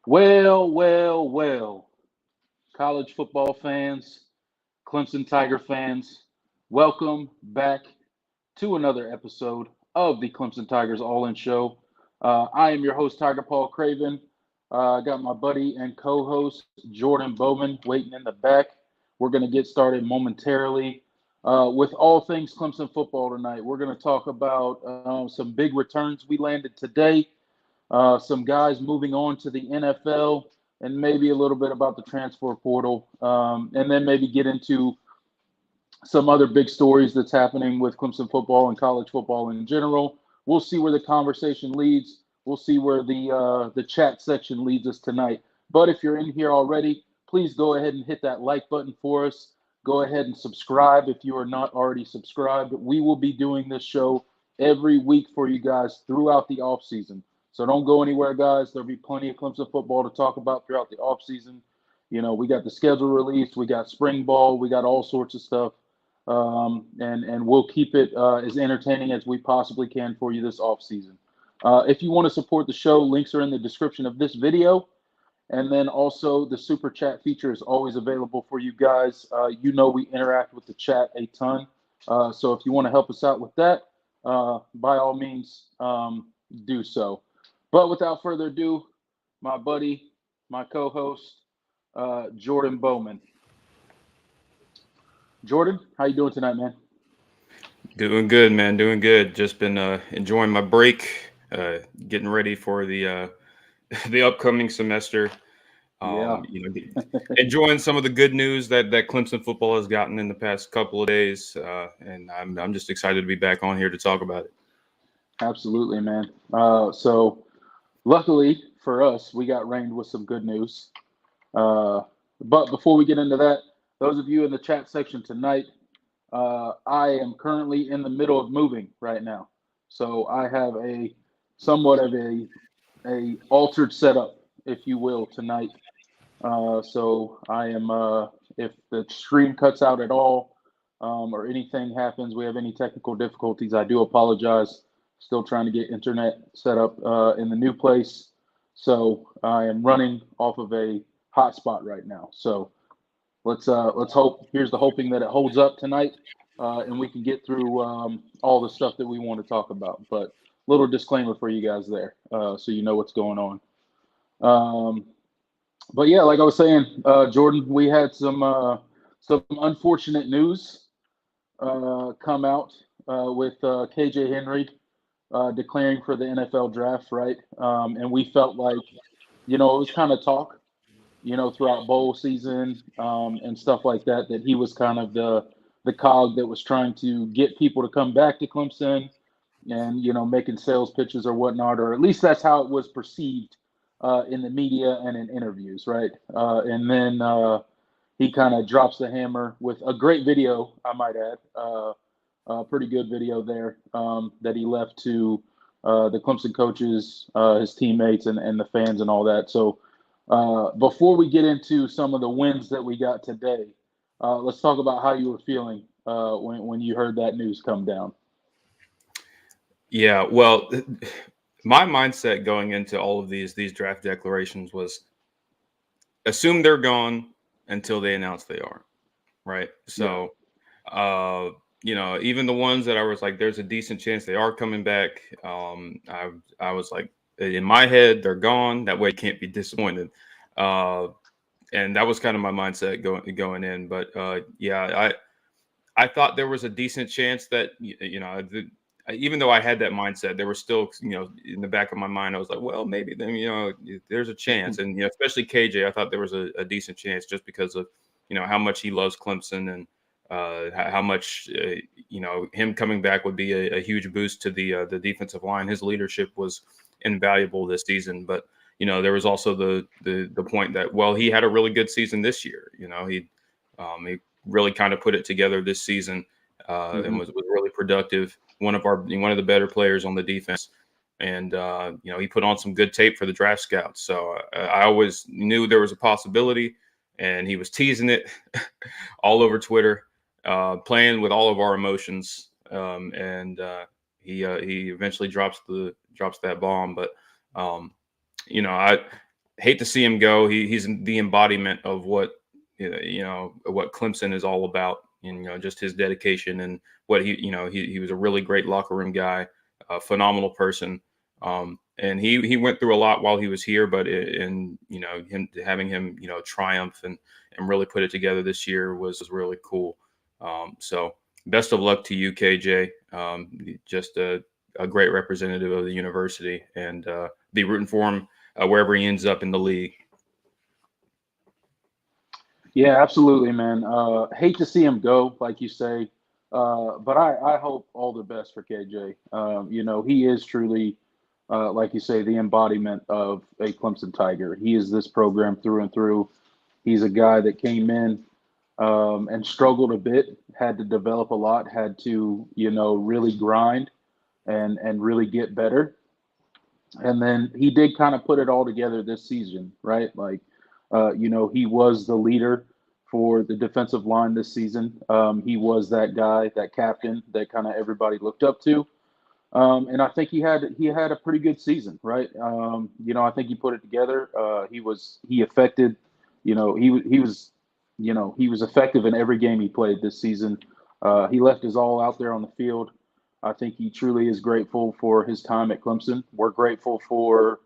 Well, college football fans, Clemson Tiger fans, welcome back to another episode of the Clemson Tigers All In Show. I am your host, Tiger Paul Craven. I got my buddy and co host, Jordan Bowman, waiting in the back. We're going to get started momentarily with all things Clemson football tonight. We're going to talk about some big returns we landed today, some guys moving on to the NFL, and maybe a little bit about the transfer portal, and then maybe get into some other big stories that's happening with Clemson football and college football in general. We'll see where the conversation leads. We'll see where the chat section leads us tonight. But if you're in here already, please go ahead and hit that like button for us. Go ahead and subscribe if you are not already subscribed. We will be doing this show every week for you guys throughout the off season. So don't go anywhere, guys. There'll be plenty of Clemson football to talk about throughout the off season. You know, we got the schedule released, we got spring ball, we got all sorts of stuff, and we'll keep it as entertaining as we possibly can for you this off season. If you want to support the show, links are in the description of this video. And then also the super chat feature is always available for you guys. You know we interact with the chat a ton. So if you want to help us out with that, by all means, do so. But without further ado, my buddy, my co-host, Jordan Bowman. Jordan, how you doing tonight, man? Doing good, man. Doing good. Just been enjoying my break, getting ready for the the upcoming semester. Yeah. Enjoying some of the good news that Clemson football has gotten in the past couple of days, and I'm just excited to be back on here to talk about it. Absolutely, man. So luckily for us, we got rained with some good news. But before we get into that, those of you in the chat section tonight, I am currently in the middle of moving right now. So I have a somewhat of a altered setup, if you will, tonight. So I am, if the stream cuts out at all, or anything happens, we have any technical difficulties, I do apologize. Still trying to get internet set up in the new place. So I am running off of a hotspot right now. So let's hope. Here's the hoping that it holds up tonight, and we can get through all the stuff that we want to talk about. But little disclaimer for you guys there, so you know what's going on. But yeah, like I was saying, Jordan, we had some unfortunate news come out with KJ Henry declaring for the NFL draft, right? And we felt like, it was kind of talk, throughout bowl season and stuff like that, that he was kind of the cog that was trying to get people to come back to Clemson and, making sales pitches or whatnot, or at least that's how it was perceived in the media and in interviews, right? And then he kind of drops the hammer with a great video, I might add, a pretty good video there that he left to the Clemson coaches, his teammates, and the fans and all that. So before we get into some of the wins that we got today, let's talk about how you were feeling when you heard that news come down. Yeah, well, my mindset going into all of these draft declarations was assume they're gone until they announce they are, right? So, even the ones that I was like, there's a decent chance they are coming back. I was like, in my head, they're gone. That way, you can't be disappointed. And that was kind of my mindset going in. But I thought there was a decent chance that even though I had that mindset, there was still, in the back of my mind, I was like, well, maybe then, there's a chance. And, especially KJ, I thought there was a decent chance just because of, how much he loves Clemson and how much, him coming back would be a huge boost to the defensive line. His leadership was invaluable this season. But, there was also the point that, well, he had a really good season this year. He really kind of put it together this season and was really productive. One of the better players on the defense, and he put on some good tape for the draft scouts. So I always knew there was a possibility, and he was teasing it all over Twitter, playing with all of our emotions, and he eventually drops that bomb. But hate to see him go. He's the embodiment of what what Clemson is all about, and just his dedication and what he was a really great locker room guy, a phenomenal person. And he went through a lot while he was here, but him having him triumph and really put it together this year was really cool. So best of luck to you, KJ. Just a great representative of the university, and be rooting for him wherever he ends up in the league. Yeah, absolutely, man. Hate to see him go, like you say, but I hope all the best for KJ. He is truly, like you say, the embodiment of a Clemson Tiger. He is this program through and through. He's a guy that came in and struggled a bit, had to develop a lot, had to, really grind and really get better. And then he did kind of put it all together this season, right? Like, he was the leader for the defensive line this season. He was that guy, that captain that kind of everybody looked up to. And I think he had a pretty good season, right? I think he put it together. He affected, he was effective in every game he played this season. He left his all out there on the field. I think he truly is grateful for his time at Clemson. We're grateful for,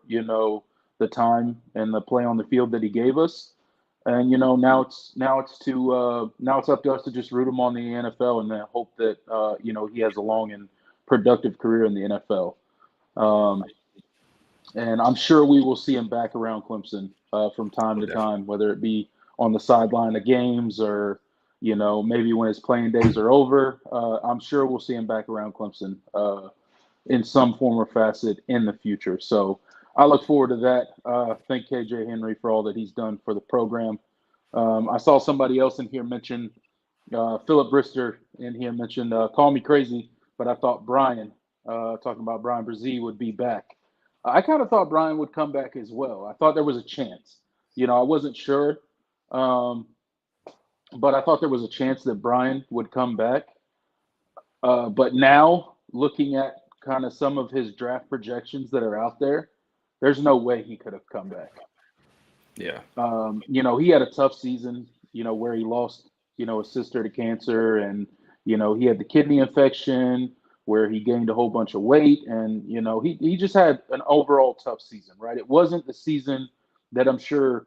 the time and the play on the field that he gave us. And now it's up to us to just root him on the NFL and then hope that he has a long and productive career in the NFL. Um, and I'm sure we will see him back around Clemson from time Oh, to definitely. time, whether it be on the sideline of games or maybe when his playing days are over. I'm sure we'll see him back around Clemson in some form or facet in the future. So I look forward to that. Thank KJ Henry for all that he's done for the program. I saw somebody else in here mention Philip Brister in here mentioned call me crazy, but I thought Brian talking about Brian Bresee would be back. I kind of thought Brian would come back as well. I thought there was a chance. I wasn't sure, um, but I thought there was a chance that Brian would come back. But now, looking at kind of some of his draft projections that are out there, there's no way he could have come back. Yeah. He had a tough season, where he lost, his sister to cancer, and, he had the kidney infection where he gained a whole bunch of weight. And, he just had an overall tough season, right? It wasn't the season that I'm sure,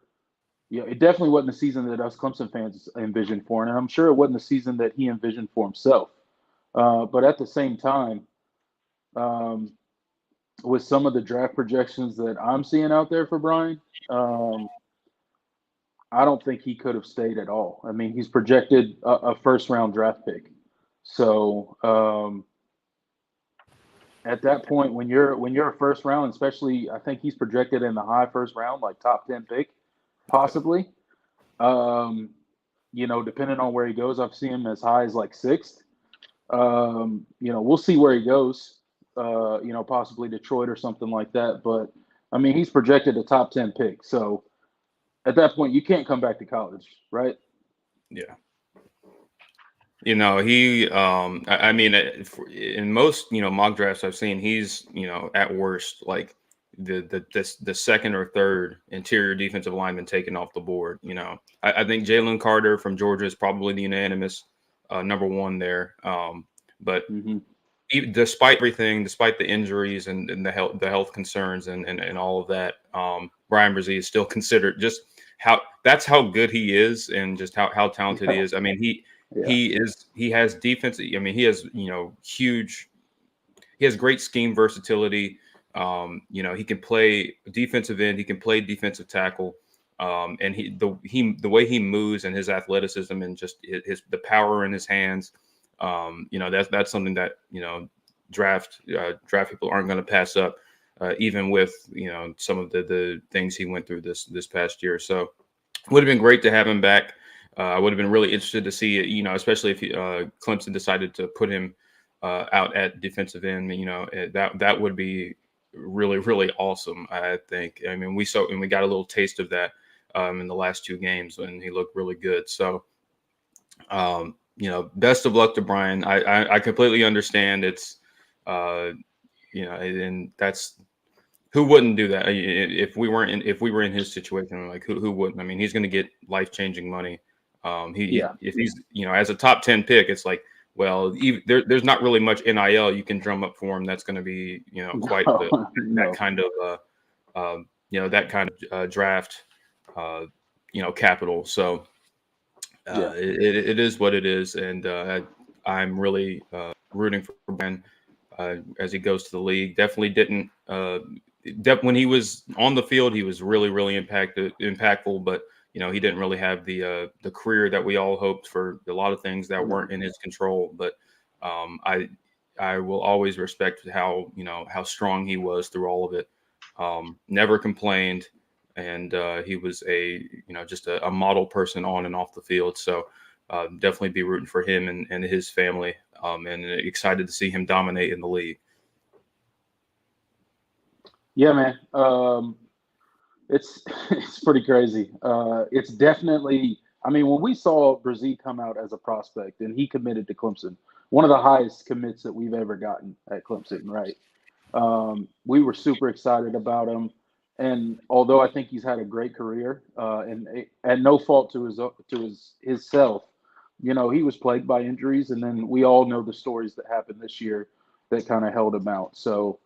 it definitely wasn't the season that us Clemson fans envisioned for him. And I'm sure it wasn't the season that he envisioned for himself. But at the same time, um, with some of the draft projections that I'm seeing out there for Brian, um, I don't think he could have stayed at all. I mean, he's projected a first round draft pick. So at that point, when you're a first round, especially I think he's projected in the high first round, like top 10 pick, Okay. possibly. Um, depending on where he goes, I've seen him as high as like sixth. We'll see where he goes. Possibly Detroit or something like that. But I mean, he's projected a top 10 pick. So at that point, you can't come back to college, right? Yeah. He, I mean, in most, mock drafts I've seen, he's, at worst, like the second or third interior defensive lineman taken off the board. I think Jalen Carter from Georgia is probably the unanimous number one there. But Mm-hmm. despite everything, despite the injuries and the health concerns and all of that, Brian Bresee is still considered just that's how good he is and just how talented he Yeah. is. I mean, Yeah. he has defense. I mean, he has he has great scheme versatility. He can play defensive end, he can play defensive tackle. And the way he moves and his athleticism and just the power in his hands, that's something that draft people aren't going to pass up, even with some of the things he went through this past year. So would have been great to have him back. I would have been really interested to see it, especially if Clemson decided to put him out at defensive end. That would be really, really awesome. I think. I mean, we got a little taste of that in the last two games when he looked really good. So, best of luck to Brian. I completely understand. It's, and who wouldn't do that if we were in his situation? Like who wouldn't? I mean, he's going to get life-changing money. If he's as a top 10 pick, it's like, well, there's not really much NIL you can drum up for him. That's going to be quite that kind of draft capital. So it is what it is, and I'm really rooting for Ben as he goes to the league. Definitely didn't. When he was on the field, he was really, really impactful, but he didn't really have the career that we all hoped for. A lot of things that weren't in his control, but I will always respect how strong he was through all of it. Never complained, and he was just a model person on and off the field. So definitely be rooting for him and his family, and excited to see him dominate in the league. Yeah, man. It's pretty crazy. It's definitely. I mean, when we saw Bresee come out as a prospect and he committed to Clemson, one of the highest commits that we've ever gotten at Clemson, right? We were super excited about him, and although I think he's had a great career, and at no fault to his self, he was plagued by injuries, and then we all know the stories that happened this year that kind of held him out. So.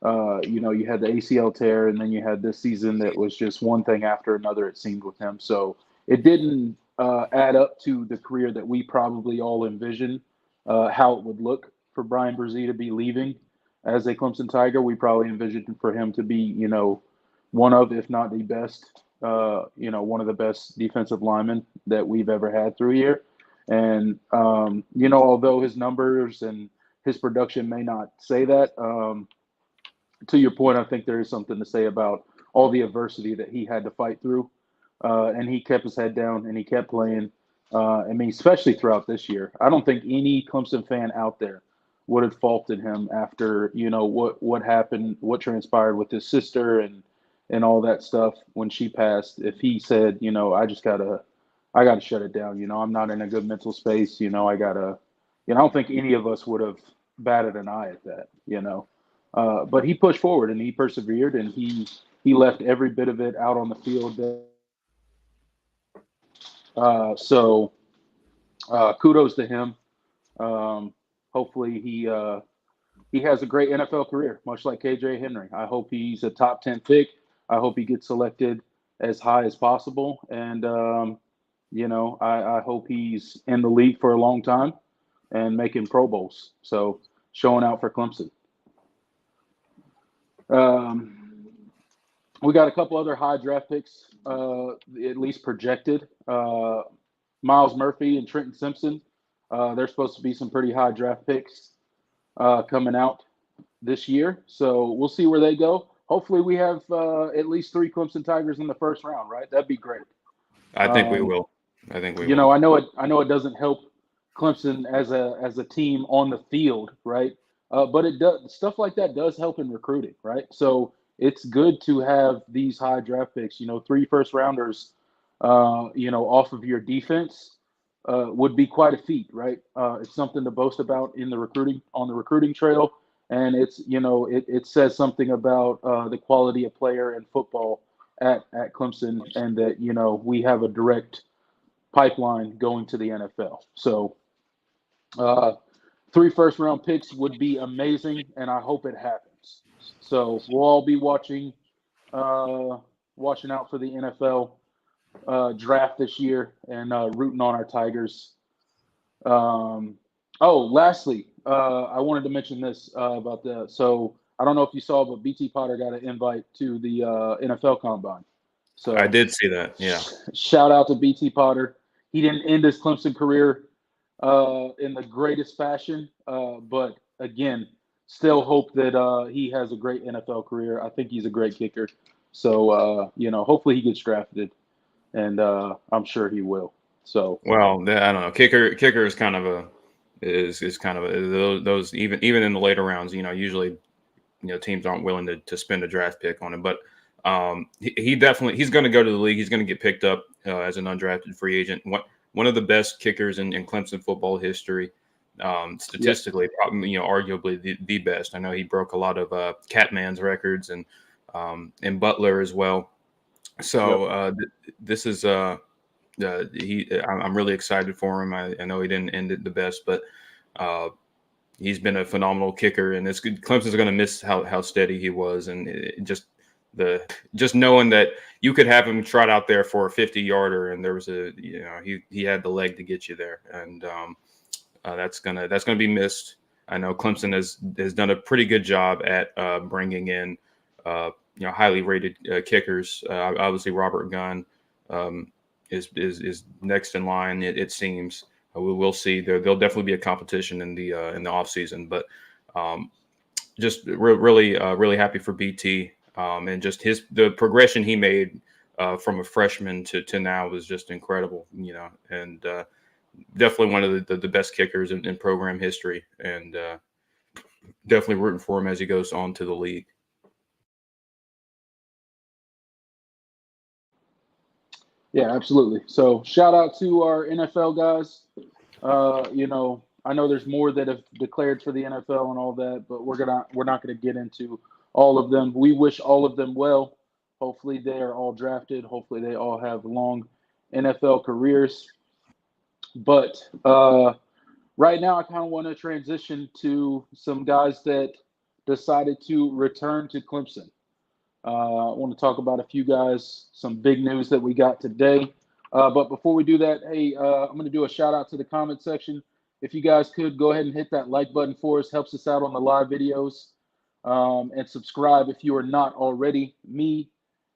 You had the ACL tear, and then you had this season that was just one thing after another, it seemed, with him. So it didn't add up to the career that we probably all envisioned how it would look for Brian Bresee to be leaving as a Clemson Tiger. We probably envisioned for him to be, one of, if not the best, one of the best defensive linemen that we've ever had through here. And, although his numbers and his production may not say that, to your point, I think there is something to say about all the adversity that he had to fight through, and he kept his head down and he kept playing. I mean, especially throughout this year, I don't think any Clemson fan out there would have faulted him after what happened, what transpired with his sister and all that stuff when she passed. If he said, I gotta shut it down. I'm not in a good mental space. I gotta. I don't think any of us would have batted an eye at that. But he pushed forward and he persevered, and he left every bit of it out on the field. So kudos to him. Hopefully he has a great NFL career, much like KJ Henry. I hope he's a top 10 pick. I hope he gets selected as high as possible. And, I hope he's in the league for a long time and making Pro Bowls. So showing out for Clemson. We got a couple other high draft picks, at least projected. Miles Murphy and Trenton Simpson. There's supposed to be some pretty high draft picks coming out this year. So we'll see where they go. Hopefully we have at least 3 Clemson Tigers in the first round, right? That'd be great. I think we will. I will. I know it doesn't help Clemson as a team on the field, right? But it does, stuff like that does help in recruiting, right? So it's good to have these high draft picks. 3 first rounders, off of your defense would be quite a feat, right? It's something to boast about on the recruiting trail, and it's it says something about the quality of player in football at Clemson, and that we have a direct pipeline going to the NFL. So. 3 first-round picks would be amazing, and I hope it happens. So we'll all be watching out for the NFL draft this year and rooting on our Tigers. Lastly, I wanted to mention this about so I don't know if you saw, but BT Potter got an invite to the NFL Combine. So I did see that. Yeah. Shout out to BT Potter. He didn't end his Clemson career in the greatest fashion, but again, still hope that he has a great NFL career. I think he's a great kicker, so hopefully he gets drafted, and I'm sure he will. So I don't know. Kicker is kind of those even in the later rounds. Usually, teams aren't willing to spend a draft pick on him, but he's going to go to the league. He's going to get picked up as an undrafted free agent. One of the best kickers in Clemson football history, statistically, probably, arguably the best. I know he broke a lot of Catman's records, and and Butler as well. So this is I'm really excited for him. I know he didn't end it the best, but he's been a phenomenal kicker, and it's good. Clemson's going to miss how steady he was, and just knowing that you could have him trot out there for a 50-yarder, and there was he had the leg to get you there, and that's gonna be missed. I know Clemson has done a pretty good job at bringing in highly rated kickers. Obviously, Robert Gunn is next in line. It seems. We will see. There'll definitely be a competition in the off season, but just really happy for BT and just the progression he made from a freshman to now was just incredible. And definitely one of the best kickers in program history, and definitely rooting for him as he goes on to the league. Yeah, absolutely. So shout out to our NFL guys. I know there's more that have declared for the NFL and all that, but we're not gonna get into all of them. We wish all of them well. Hopefully they are all drafted. Hopefully they all have long NFL careers. But right now I kind of want to transition to some guys that decided to return to Clemson. I want to talk about a few guys, some big news that we got today. But before we do that, hey, I'm going to do a shout out to the comment section. If you guys could go ahead and hit that like button for us, helps us out on the live videos. And subscribe if you are not already. Me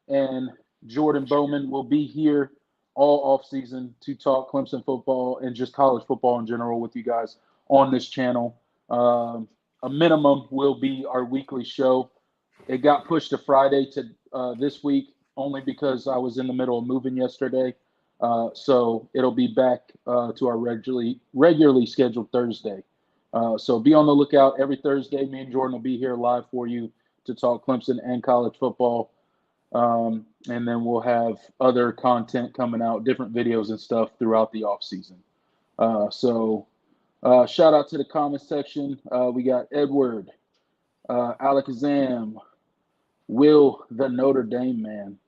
and Jordan Bowman will be here all off season to talk Clemson football and just college football in general with you guys on this channel. A minimum will be our weekly show. It got pushed to Friday to this week only because I was in the middle of moving yesterday. So it'll be back to our regularly scheduled Thursday. So be on the lookout every Thursday. Me and Jordan will be here live for you to talk Clemson and college football. And then we'll have other content coming out, different videos and stuff throughout the off season. So shout out to the comment section. We got Edward, Alakazam, Will the Notre Dame man,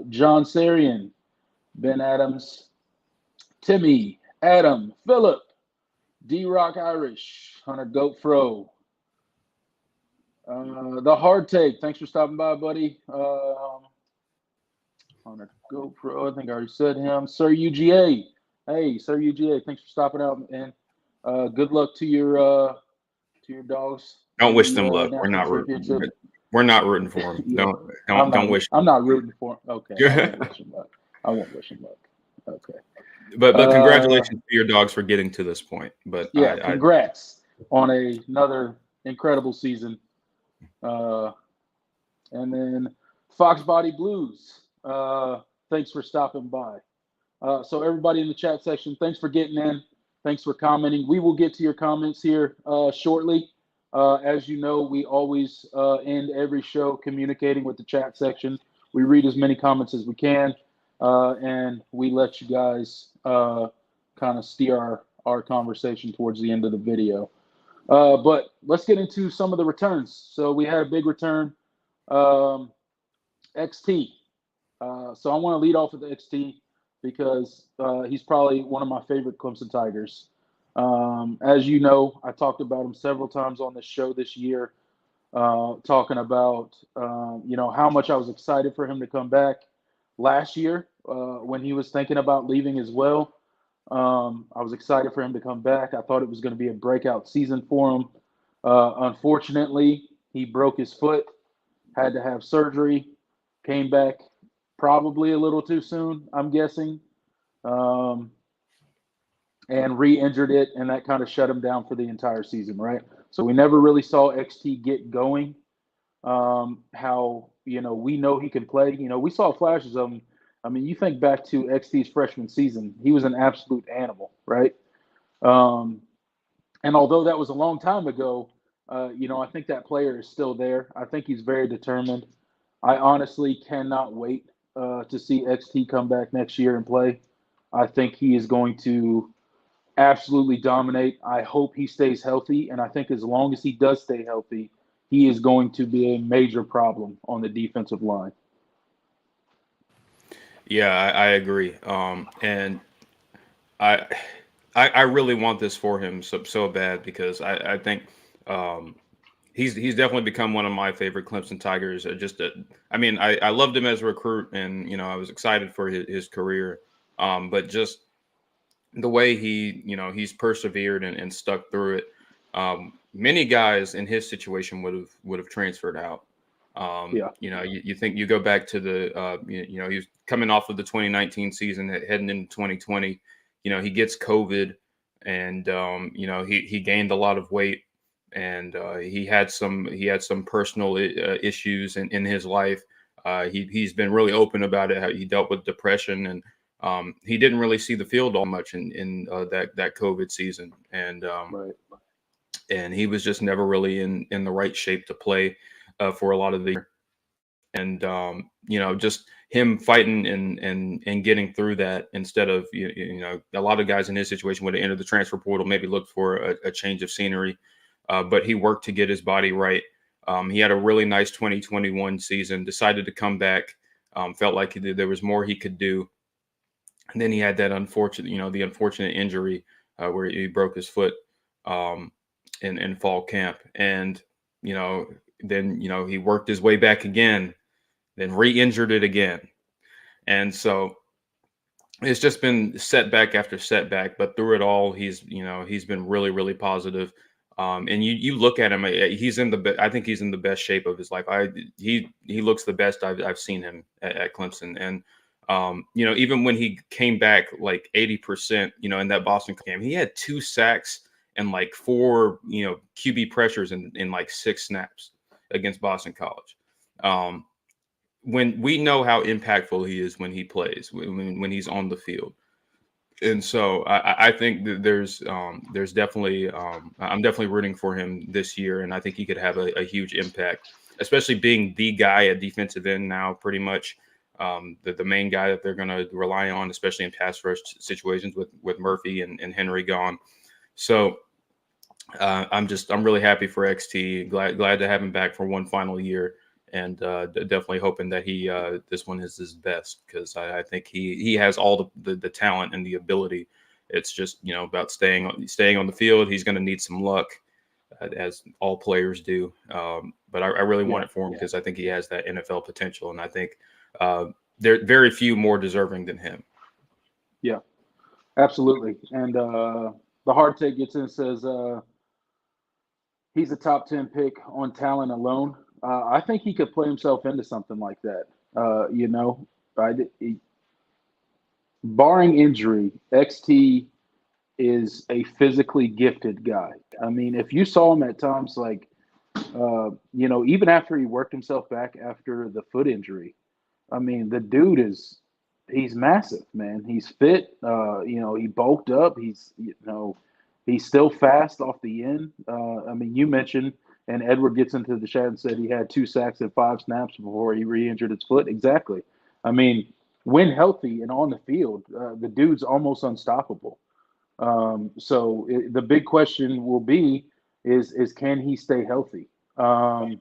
John Sarian, Ben Adams, Timmy, Adam, Philip, D-Rock Irish, Hunter Goat Fro, the Hard Take. Thanks for stopping by, buddy. Hunter Goat Fro, I think I already said him. Sir UGA. Hey, Sir UGA, thanks for stopping out, man. Good luck to your dogs. Don't wish them luck. We're not rooting for them. Yeah. Don't wish. I'm not rooting for them. Okay. I won't wish them luck. Okay. But congratulations to your dogs for getting to this point. But yeah, congrats on another incredible season. And then Fox Body Blues. Thanks for stopping by. So everybody in the chat section, thanks for getting in. Thanks for commenting. We will get to your comments here shortly. As you know, we always end every show communicating with the chat section. We read as many comments as we can, and we let you guys kind of steer our conversation towards the end of the video. But let's get into some of the returns. So we had a big return, XT. So I want to lead off with XT because he's probably one of my favorite Clemson Tigers. As you know, I talked about him several times on this show this year, talking about, how much I was excited for him to come back last year when he was thinking about leaving as well. I was excited for him to come back. I thought it was going to be a breakout season for him. Unfortunately, he broke his foot, had to have surgery, came back probably a little too soon, I'm guessing. And re-injured it, and that kind of shut him down for the entire season, right? So we never really saw XT get going. How, we know he can play. We saw flashes of him. I mean, you think back to XT's freshman season, he was an absolute animal, right? And although that was a long time ago, I think that player is still there. I think he's very determined. I honestly cannot wait to see XT come back next year and play. I think he is going to absolutely dominate. I hope he stays healthy, and I think as long as he does stay healthy, he is going to be a major problem on the defensive line. Yeah, I agree. And I, I really want this for him so bad because I think um, he's definitely become one of my favorite Clemson Tigers. I mean, I loved him as a recruit, and I was excited for his career. But just the way he's persevered and stuck through it. Many guys in his situation would have transferred out. Yeah. You think you go back to he was coming off of the 2019 season, heading into 2020. He gets COVID, and he gained a lot of weight, and he had some personal issues in his life. He's been really open about it. How he dealt with depression, and he didn't really see the field all much in that COVID season, Right. and he was just never really in the right shape to play for a lot of the year. And just him fighting and getting through that instead of a lot of guys in his situation would have entered the transfer portal, maybe looked for a change of scenery, but he worked to get his body right. He had a really nice 2021 season, decided to come back, felt like there was more he could do. And then he had that the unfortunate injury where he broke his foot in fall camp, and then he worked his way back again, then re-injured it again, and so it's just been setback after setback. But through it all, he's been really, really positive. And you look at him, I think he's in the best shape of his life. He looks the best I've seen him at Clemson, and even when he came back like 80%, in that Boston game, he had 2 sacks and like 4, QB pressures in like 6 snaps against Boston College. When we know how impactful he is when he plays, when he's on the field. And so I think that there's definitely I'm definitely rooting for him this year, and I think he could have a huge impact, especially being the guy at defensive end now, pretty much the main guy that they're going to rely on, especially in pass rush situations with Murphy and Henry gone. So I'm really happy for XT. Glad to have him back for one final year. And definitely hoping that this one is his best, because I think he has all the talent and the ability. It's just about staying on the field. He's going to need some luck, as all players do. But I really want it for him because I think he has that NFL potential, and I think there are very few more deserving than him. Yeah, absolutely. And the hard take gets in and says he's a top 10 pick on talent alone. I think he could play himself into something like that. Barring injury, XT is a physically gifted guy. I mean, if you saw him at times, like, even after he worked himself back after the foot injury, I mean, the dude he's massive, man. He's fit. He bulked up. He's still fast off the end. I mean, you mentioned, and Edward gets into the chat and said he had 2 sacks and 5 snaps before he re-injured his foot. Exactly. I mean, when healthy and on the field, the dude's almost unstoppable. The big question will be is can he stay healthy? I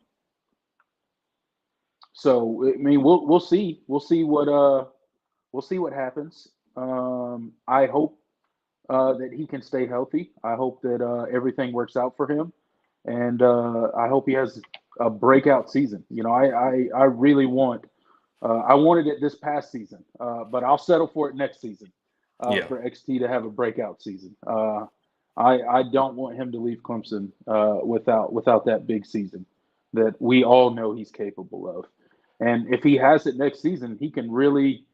mean, we'll see. We'll see what happens. I hope that he can stay healthy. I hope that everything works out for him. And I hope he has a breakout season. I really I wanted it this past season, but I'll settle for it next season for XT to have a breakout season. I don't want him to leave Clemson without that big season that we all know he's capable of. And if he has it next season, he can really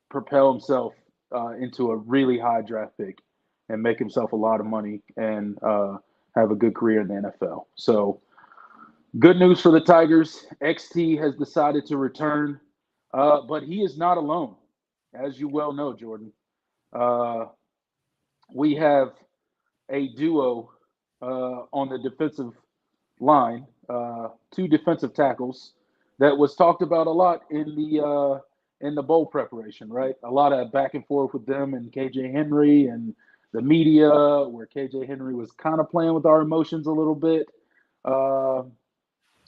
propel himself into a really high draft pick and make himself a lot of money and have a good career in the NFL. So good news for the Tigers. XT has decided to return, but he is not alone, as you well know, Jordan. We have a duo on the defensive line, 2 defensive tackles that was talked about a lot in the bowl preparation, right? A lot of back and forth with them and KJ Henry and the media, where KJ Henry was kind of playing with our emotions a little bit.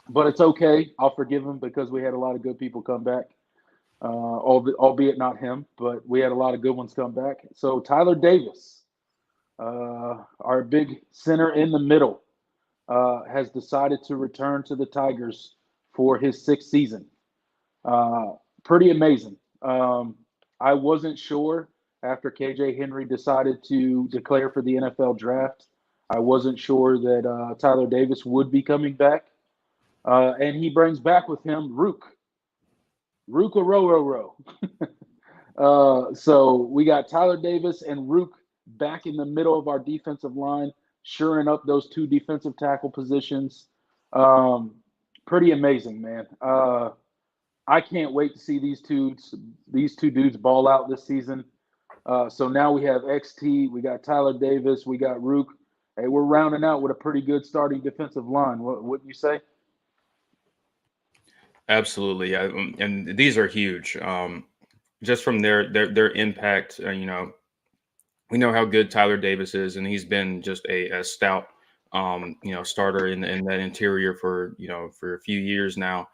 But it's okay. I'll forgive him because we had a lot of good people come back, albeit not him, but we had a lot of good ones come back. So Tyler Davis, our big center in the middle, has decided to return to the Tigers for his 6th season. Pretty amazing. I wasn't sure after KJ Henry decided to declare for the NFL draft. I wasn't sure that Tyler Davis would be coming back. And he brings back with him Rook. Rook a row. So we got Tyler Davis and Rook back in the middle of our defensive line, shoring up those 2 defensive tackle positions. Pretty amazing, man. I can't wait to see these two dudes ball out this season. So now we have XT, we got Tyler Davis, we got Rook. Hey, we're rounding out with a pretty good starting defensive line. Wouldn't you say? Absolutely, yeah. And these are huge. Just from their impact, we know how good Tyler Davis is, and he's been just a stout, starter in that interior for a few years now.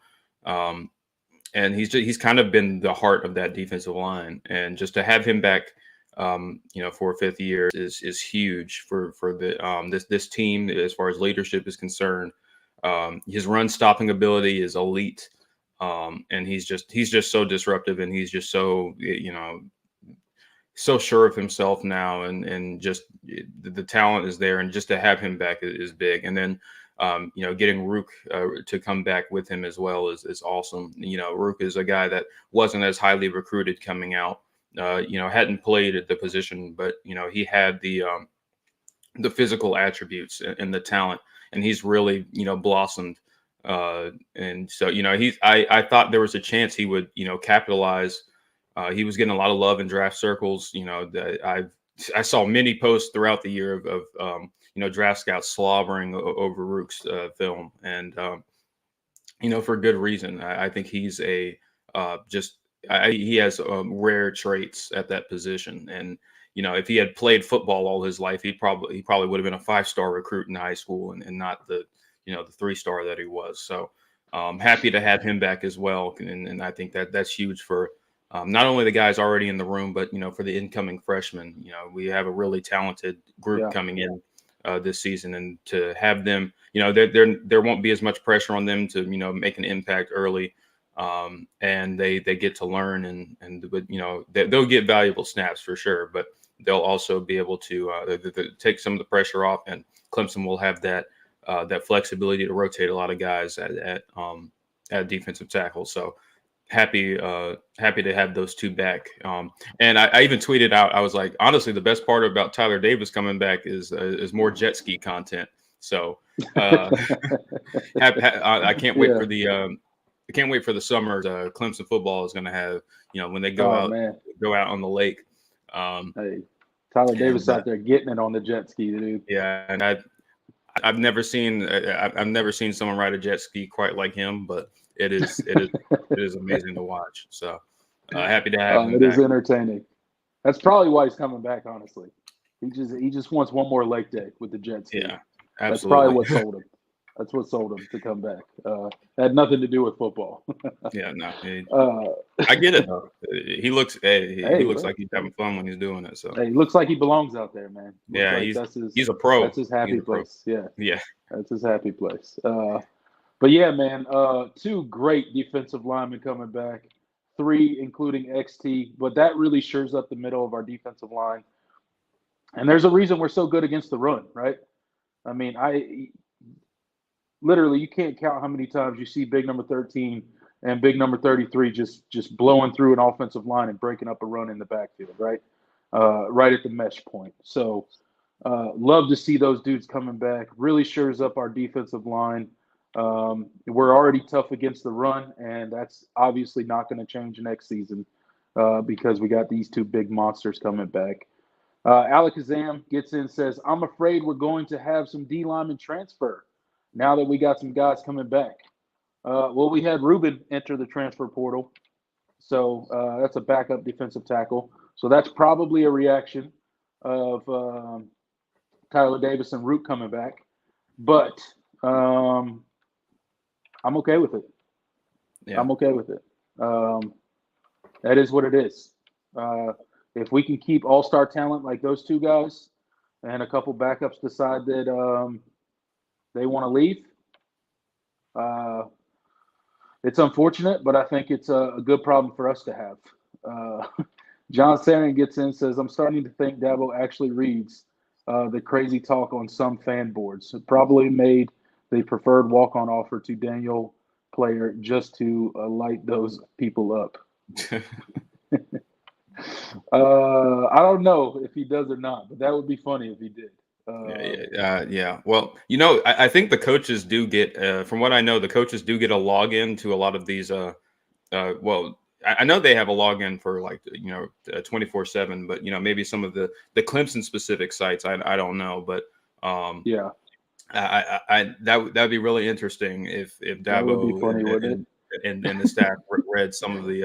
And he's kind of been the heart of that defensive line, and just to have him back, for a 5th year is huge for this team as far as leadership is concerned. His run stopping ability is elite. And he's just so disruptive, and he's just so so sure of himself now, and just the talent is there, and just to have him back is big. And then getting Rook to come back with him as well is awesome. Rook is a guy that wasn't as highly recruited coming out, hadn't played at the position, but he had the physical attributes and the talent, and he's really blossomed. And so, I thought there was a chance he would, capitalize. He was getting a lot of love in draft circles. I saw many posts throughout the year of draft scouts slobbering over Rook's film, and for good reason. I think he's he has rare traits at that position, and if he had played football all his life, he probably would have been a 5-star recruit in high school, and not the the 3-star that he was. So happy to have him back as well. And I think that's huge for not only the guys already in the room, but, for the incoming freshmen. We have a really talented group coming in this season, and to have them, there won't be as much pressure on them to, make an impact early. And they get to learn, and they'll get valuable snaps for sure, but they'll also be able to take some of the pressure off, and Clemson will have that flexibility to rotate a lot of guys at defensive tackle. So happy to have those 2 back. And I even tweeted out, I was like, honestly, the best part about Tyler Davis coming back is more jet ski content. So I can't wait for the I can't wait for the summer. Clemson football is going to have, when they go out on the lake. Hey, Tyler Davis out there getting it on the jet ski, dude. Yeah, and I've never seen someone ride a jet ski quite like him, but it is amazing to watch. So happy to have him it back. Is entertaining. That's probably why he's coming back. Honestly, he just wants one more lake day with the jet ski. Yeah, absolutely. That's probably what sold him. That's what sold him to come back. Had nothing to do with football. Yeah, no. I get it though. He looks like he's having fun when he's doing it. So he looks like he belongs out there, man. Looks like he's a pro. That's his happy place. Yeah. That's his happy place. But yeah, man. 2 great defensive linemen coming back. 3, including XT. But that really shores up the middle of our defensive line. And there's a reason we're so good against the run, right? I mean, literally, you can't count how many times you see big number 13 and big number 33 just blowing through an offensive line and breaking up a run in the backfield, right? Right at the mesh point. So love to see those dudes coming back. Really shores up our defensive line. We're already tough against the run, and that's obviously not going to change next season because we got these 2 big monsters coming back. Alakazam gets in and says, I'm afraid we're going to have some D linemen transfer now that we got some guys coming back. Well, we had Ruben enter the transfer portal. So that's a backup defensive tackle. So that's probably a reaction. of Tyler Davis and Root coming back, but I'm okay with it. Yeah. I'm okay with it. That is what it is. If we can keep all-star talent like those two guys, and a couple backups decide that they want to leave, it's unfortunate, but I think it's a good problem for us to have. John Sarin gets in and says, I'm starting to think Dabo actually reads the crazy talk on some fan boards. It probably made the preferred walk-on offer to Daniel Player just to light those people up. I don't know if he does or not, but that would be funny if he did. Yeah. Well, I think the coaches do get, from what I know, the coaches do get a login to a lot of these. Well, I know they have a login for 24/7, but maybe some of the Clemson specific sites. I don't know, but yeah, that'd be really interesting if that would be Dabo funny, wouldn't it? and the staff read some of the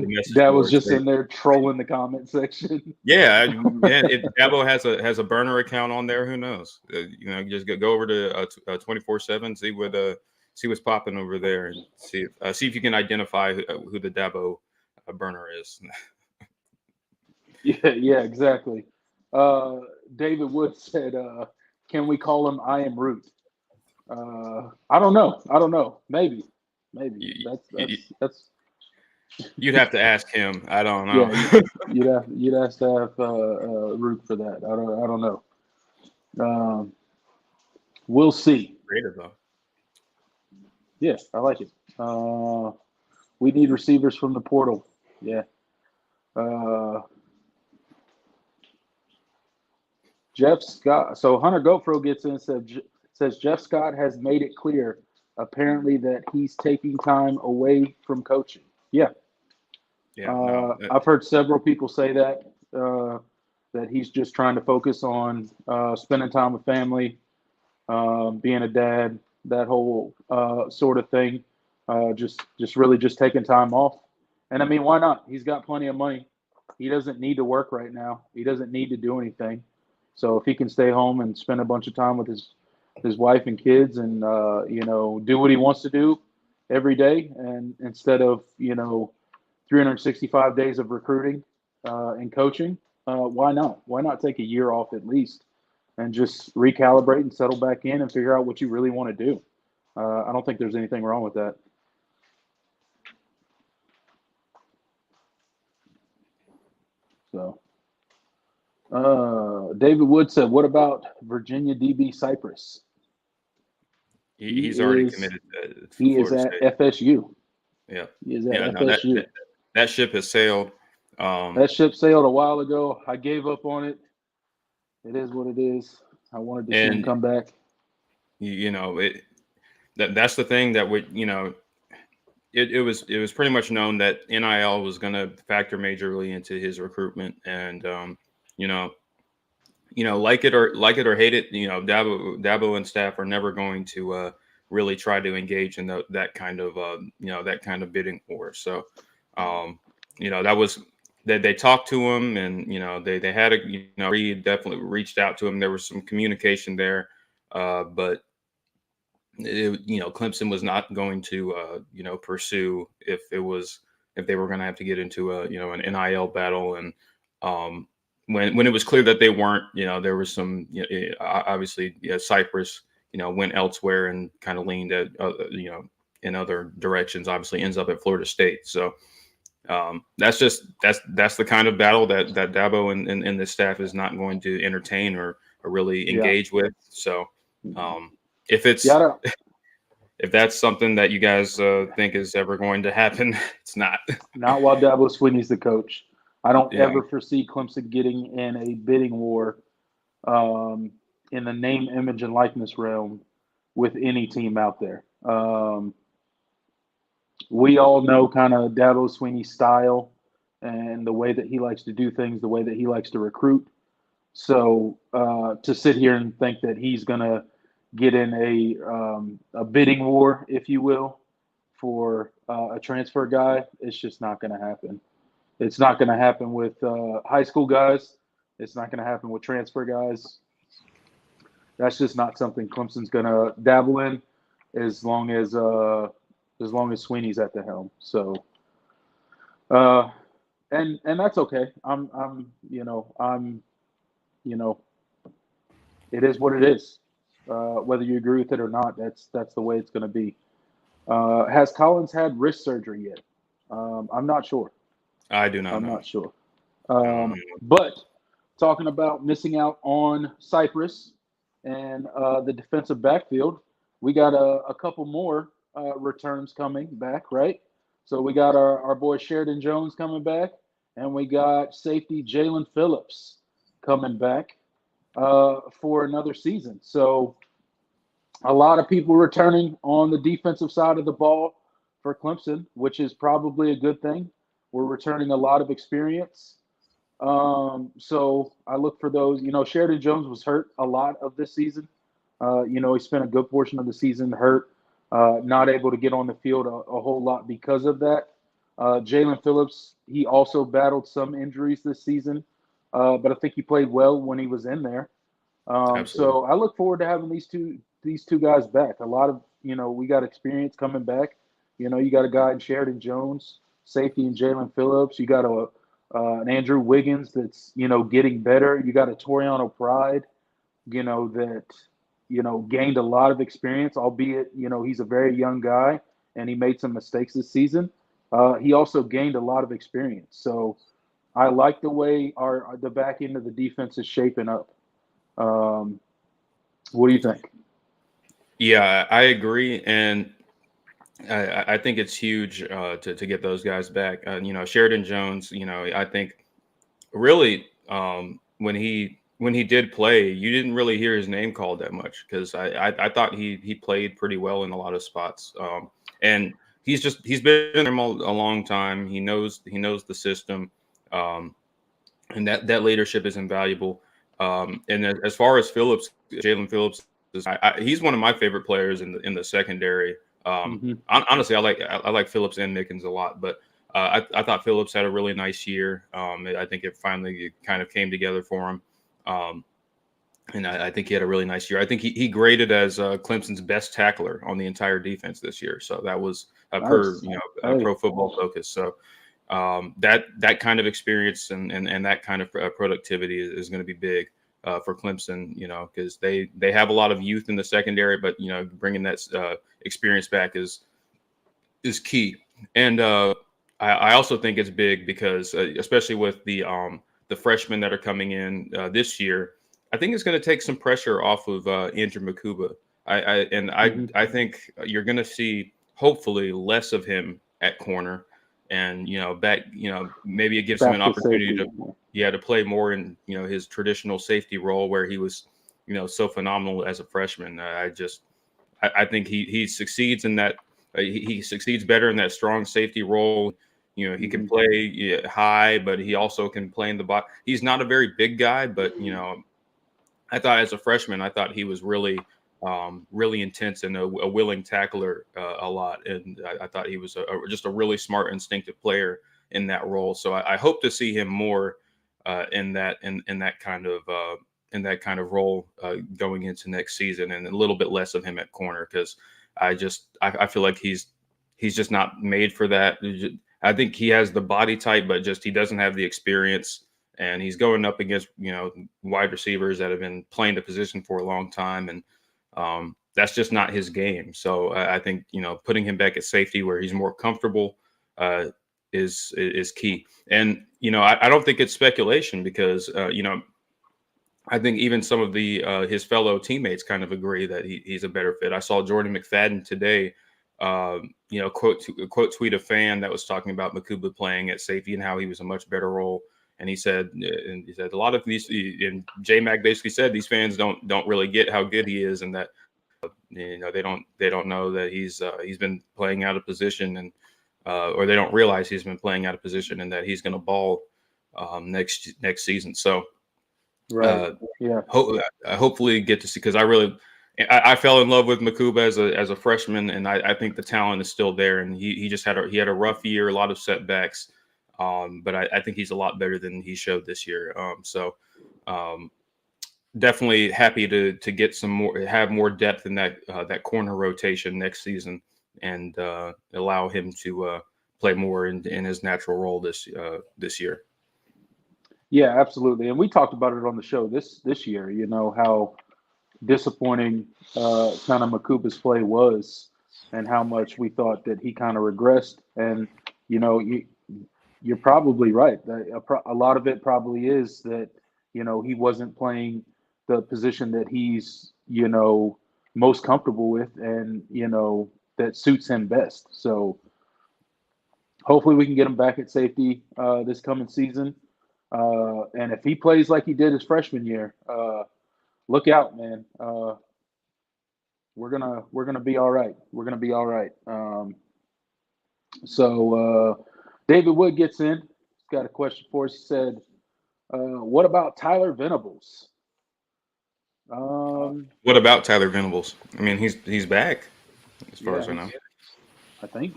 message Dad was boards. just in there trolling the comment section. Yeah, if Dabo has a burner account on there, who knows? Just go over to 24/7, see what's popping over there, and see if you can identify who the Dabo burner is. Yeah, exactly. David Wood said, "Can we call him I am Root?" I don't know. Maybe. That's. You'd have to ask him. I don't know. Yeah, you'd have to have Root for that. I don't know. We'll see. Creative though. Yeah, I like it. We need receivers from the portal. Yeah. Jeff Scott. So Hunter GoPro gets in and says Jeff Scott has made it clear, apparently, that he's taking time away from coaching. Yeah. Yeah. I've heard several people say that he's just trying to focus on spending time with family, being a dad, that whole sort of thing. Just really just taking time off. And I mean, why not? He's got plenty of money. He doesn't need to work right now. He doesn't need to do anything. So if he can stay home and spend a bunch of time with his wife and kids and do what he wants to do every day, and instead of 365 days of recruiting and coaching, why not? Why not take a year off at least and just recalibrate and settle back in and figure out what you really want to do? I don't think there's anything wrong with that. So, David Wood said, "What about Virginia DB Cypress?" He's already committed. He is at State. FSU. Yeah, he is at FSU. That ship has sailed. That ship sailed a while ago. I gave up on it. It is what it is. I wanted to see him come back. That's the thing that would it was pretty much known that NIL was going to factor majorly into his recruitment, and like it or hate it, Dabo and staff are never going to really try to engage in that kind of bidding war. So that was that they talked to him, and they had Reed definitely reached out to him. There was some communication there, but Clemson was not going to pursue if they were going to have to get into an NIL battle. And when it was clear that they weren't, there was some obviously Cypress went elsewhere and kind of leaned at in other directions. Obviously ends up at Florida State. So that's the kind of battle that Dabo and the staff is not going to entertain or really engage with. So if that's something that you guys think is ever going to happen, it's not. Not while Dabo Swinney's the coach. I don't ever foresee Clemson getting in a bidding war in the name, image, and likeness realm with any team out there. We all know kind of Dabo Swinney's style and the way that he likes to do things, the way that he likes to recruit. So to sit here and think that he's going to get in a bidding war, if you will, for a transfer guy, it's just not going to happen. It's not going to happen with high school guys. It's not going to happen with transfer guys. That's just not something Clemson's going to dabble in as long as Sweeney's at the helm. So, and that's okay. It is what it is. Whether you agree with it or not, that's the way it's going to be. Has Collins had wrist surgery yet? I'm not sure. I do not I'm know. not sure. But talking about missing out on Cypress and the defensive backfield, we got a couple more returns coming back, right? So we got our boy Sheridan Jones coming back, and we got safety Jalen Phillips coming back for another season. So a lot of people returning on the defensive side of the ball for Clemson, which is probably a good thing. We're returning a lot of experience. So I look for those. Sheridan Jones was hurt a lot of this season. He spent a good portion of the season hurt, not able to get on the field a whole lot because of that. Jalen Phillips, he also battled some injuries this season, but I think he played well when he was in there. So I look forward to having these two guys back. A lot of we got experience coming back. You got a guy in Sheridan Jones, safety in Jalen Phillips. You got an Andrew Wiggins that's getting better. You got a Toriano Pride, that gained a lot of experience, albeit he's a very young guy and he made some mistakes this season. He also gained a lot of experience. So I like the way the back end of the defense is shaping up. What do you think? Yeah, I agree, and I think it's huge to get those guys back. Sheridan Jones. I think really when he did play, you didn't really hear his name called that much because I thought he played pretty well in a lot of spots. And he's been in there a long time. He knows the system, and that leadership is invaluable. And as far as Jalen Phillips, he's one of my favorite players in the secondary. Honestly, I like Phillips and Mickens a lot, but I thought Phillips had a really nice year. I think it finally kind of came together for him, and I think he had a really nice year. I think he graded as Clemson's best tackler on the entire defense this year. So that was per Pro Football Focus. So that kind of experience and that kind of productivity is going to be big for Clemson, because they have a lot of youth in the secondary, but bringing that experience back is key. And I also think it's big because especially with the freshmen that are coming in this year, I think it's going to take some pressure off of Andrew Makuba. I think you're going to see hopefully less of him at corner. And maybe it gives him an opportunity to play more in his traditional safety role where he was so phenomenal as a freshman. I think he succeeds in that. He succeeds better in that strong safety role. He can play high, but he also can play in the box. He's not a very big guy, but I thought as a freshman, I thought he was really intense and a willing tackler a lot. And I thought he was just a really smart, instinctive player in that role. So I hope to see him more in that kind of role going into next season, and a little bit less of him at corner because I feel like he's just not made for that. I think he has the body type, but just he doesn't have the experience. And he's going up against wide receivers that have been playing the position for a long time, and that's just not his game. So I think putting him back at safety where he's more comfortable is key. And I don't think it's speculation because I think even some of his fellow teammates kind of agree that he's a better fit. I saw Jordan McFadden today, quote tweet a fan that was talking about Makuba playing at safety and how he was a much better role. And he said a lot of these, and J-Mac basically said these fans don't really get how good he is, and that they don't know that he's been playing out of position, and or they don't realize he's been playing out of position and that he's going to ball next season. So hopefully get to see, because I fell in love with Makuba as a freshman, and I think the talent is still there, and he had a rough year, a lot of setbacks. But I think he's a lot better than he showed this year. So Definitely happy to get have more depth in that corner rotation next season, and allow him to play more in his natural role this year. Yeah, absolutely. And we talked about it on the show this year. You know how disappointing kind of Makuba's play was, and how much we thought that he kind of regressed. And you know, you're probably right. A lot of it probably is that he wasn't playing the position that he's most comfortable with, and that suits him best. So hopefully we can get him back at safety this coming season. And if he plays like he did his freshman year, look out, man. We're gonna be all right. We're gonna be all right. So David Wood gets in. He's got a question for us. He said, "What about Tyler Venables?" What about Tyler Venables? I mean, he's back as far as I know. I think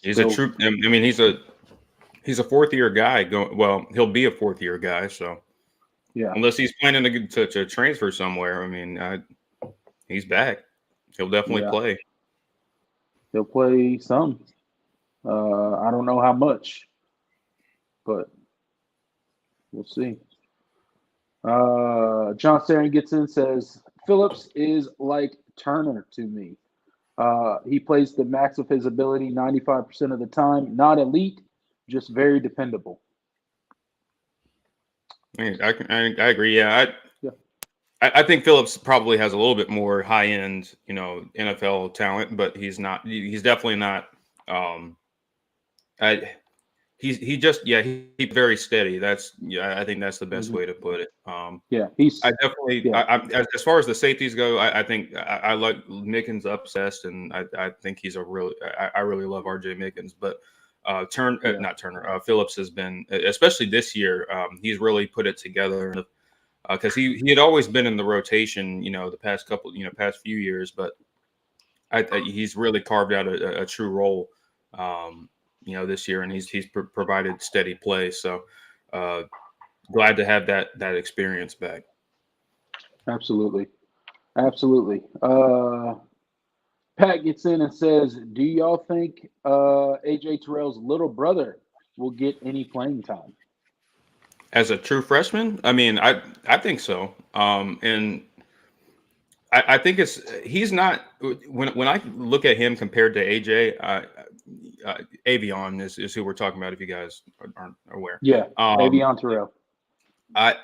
He's a true. I mean, he's a fourth year guy. Well, he'll be a fourth year guy. So yeah, unless he's planning to transfer somewhere, I mean, he's back. He'll definitely play. He'll play some. I don't know how much, but we'll see. John Sarin gets in and says, Phillips is like Turner to me. He plays the max of his ability 95% of the time. Not elite, just very dependable. I agree. Yeah, I think Phillips probably has a little bit more high end, NFL talent, but he's not. He's definitely not. He's very steady. I think that's the best way to put it. He's. I definitely. As far as the safeties go, I think I like Mickens obsessed, and I think he's I really love R.J. Mickens, but not Turner. Phillips has been, especially this year. He's really put it together. Because he had always been in the rotation, the past few years, but he's really carved out a true role, this year, and he's provided steady play. So glad to have that experience back. Absolutely. Pat gets in and says, "Do y'all think AJ Terrell's little brother will get any playing time?" As a true freshman, I mean, I think so. And I think he's not, when I look at him compared to AJ, Avion is who we're talking about, if you guys aren't aware. Yeah, Avion Terrell. I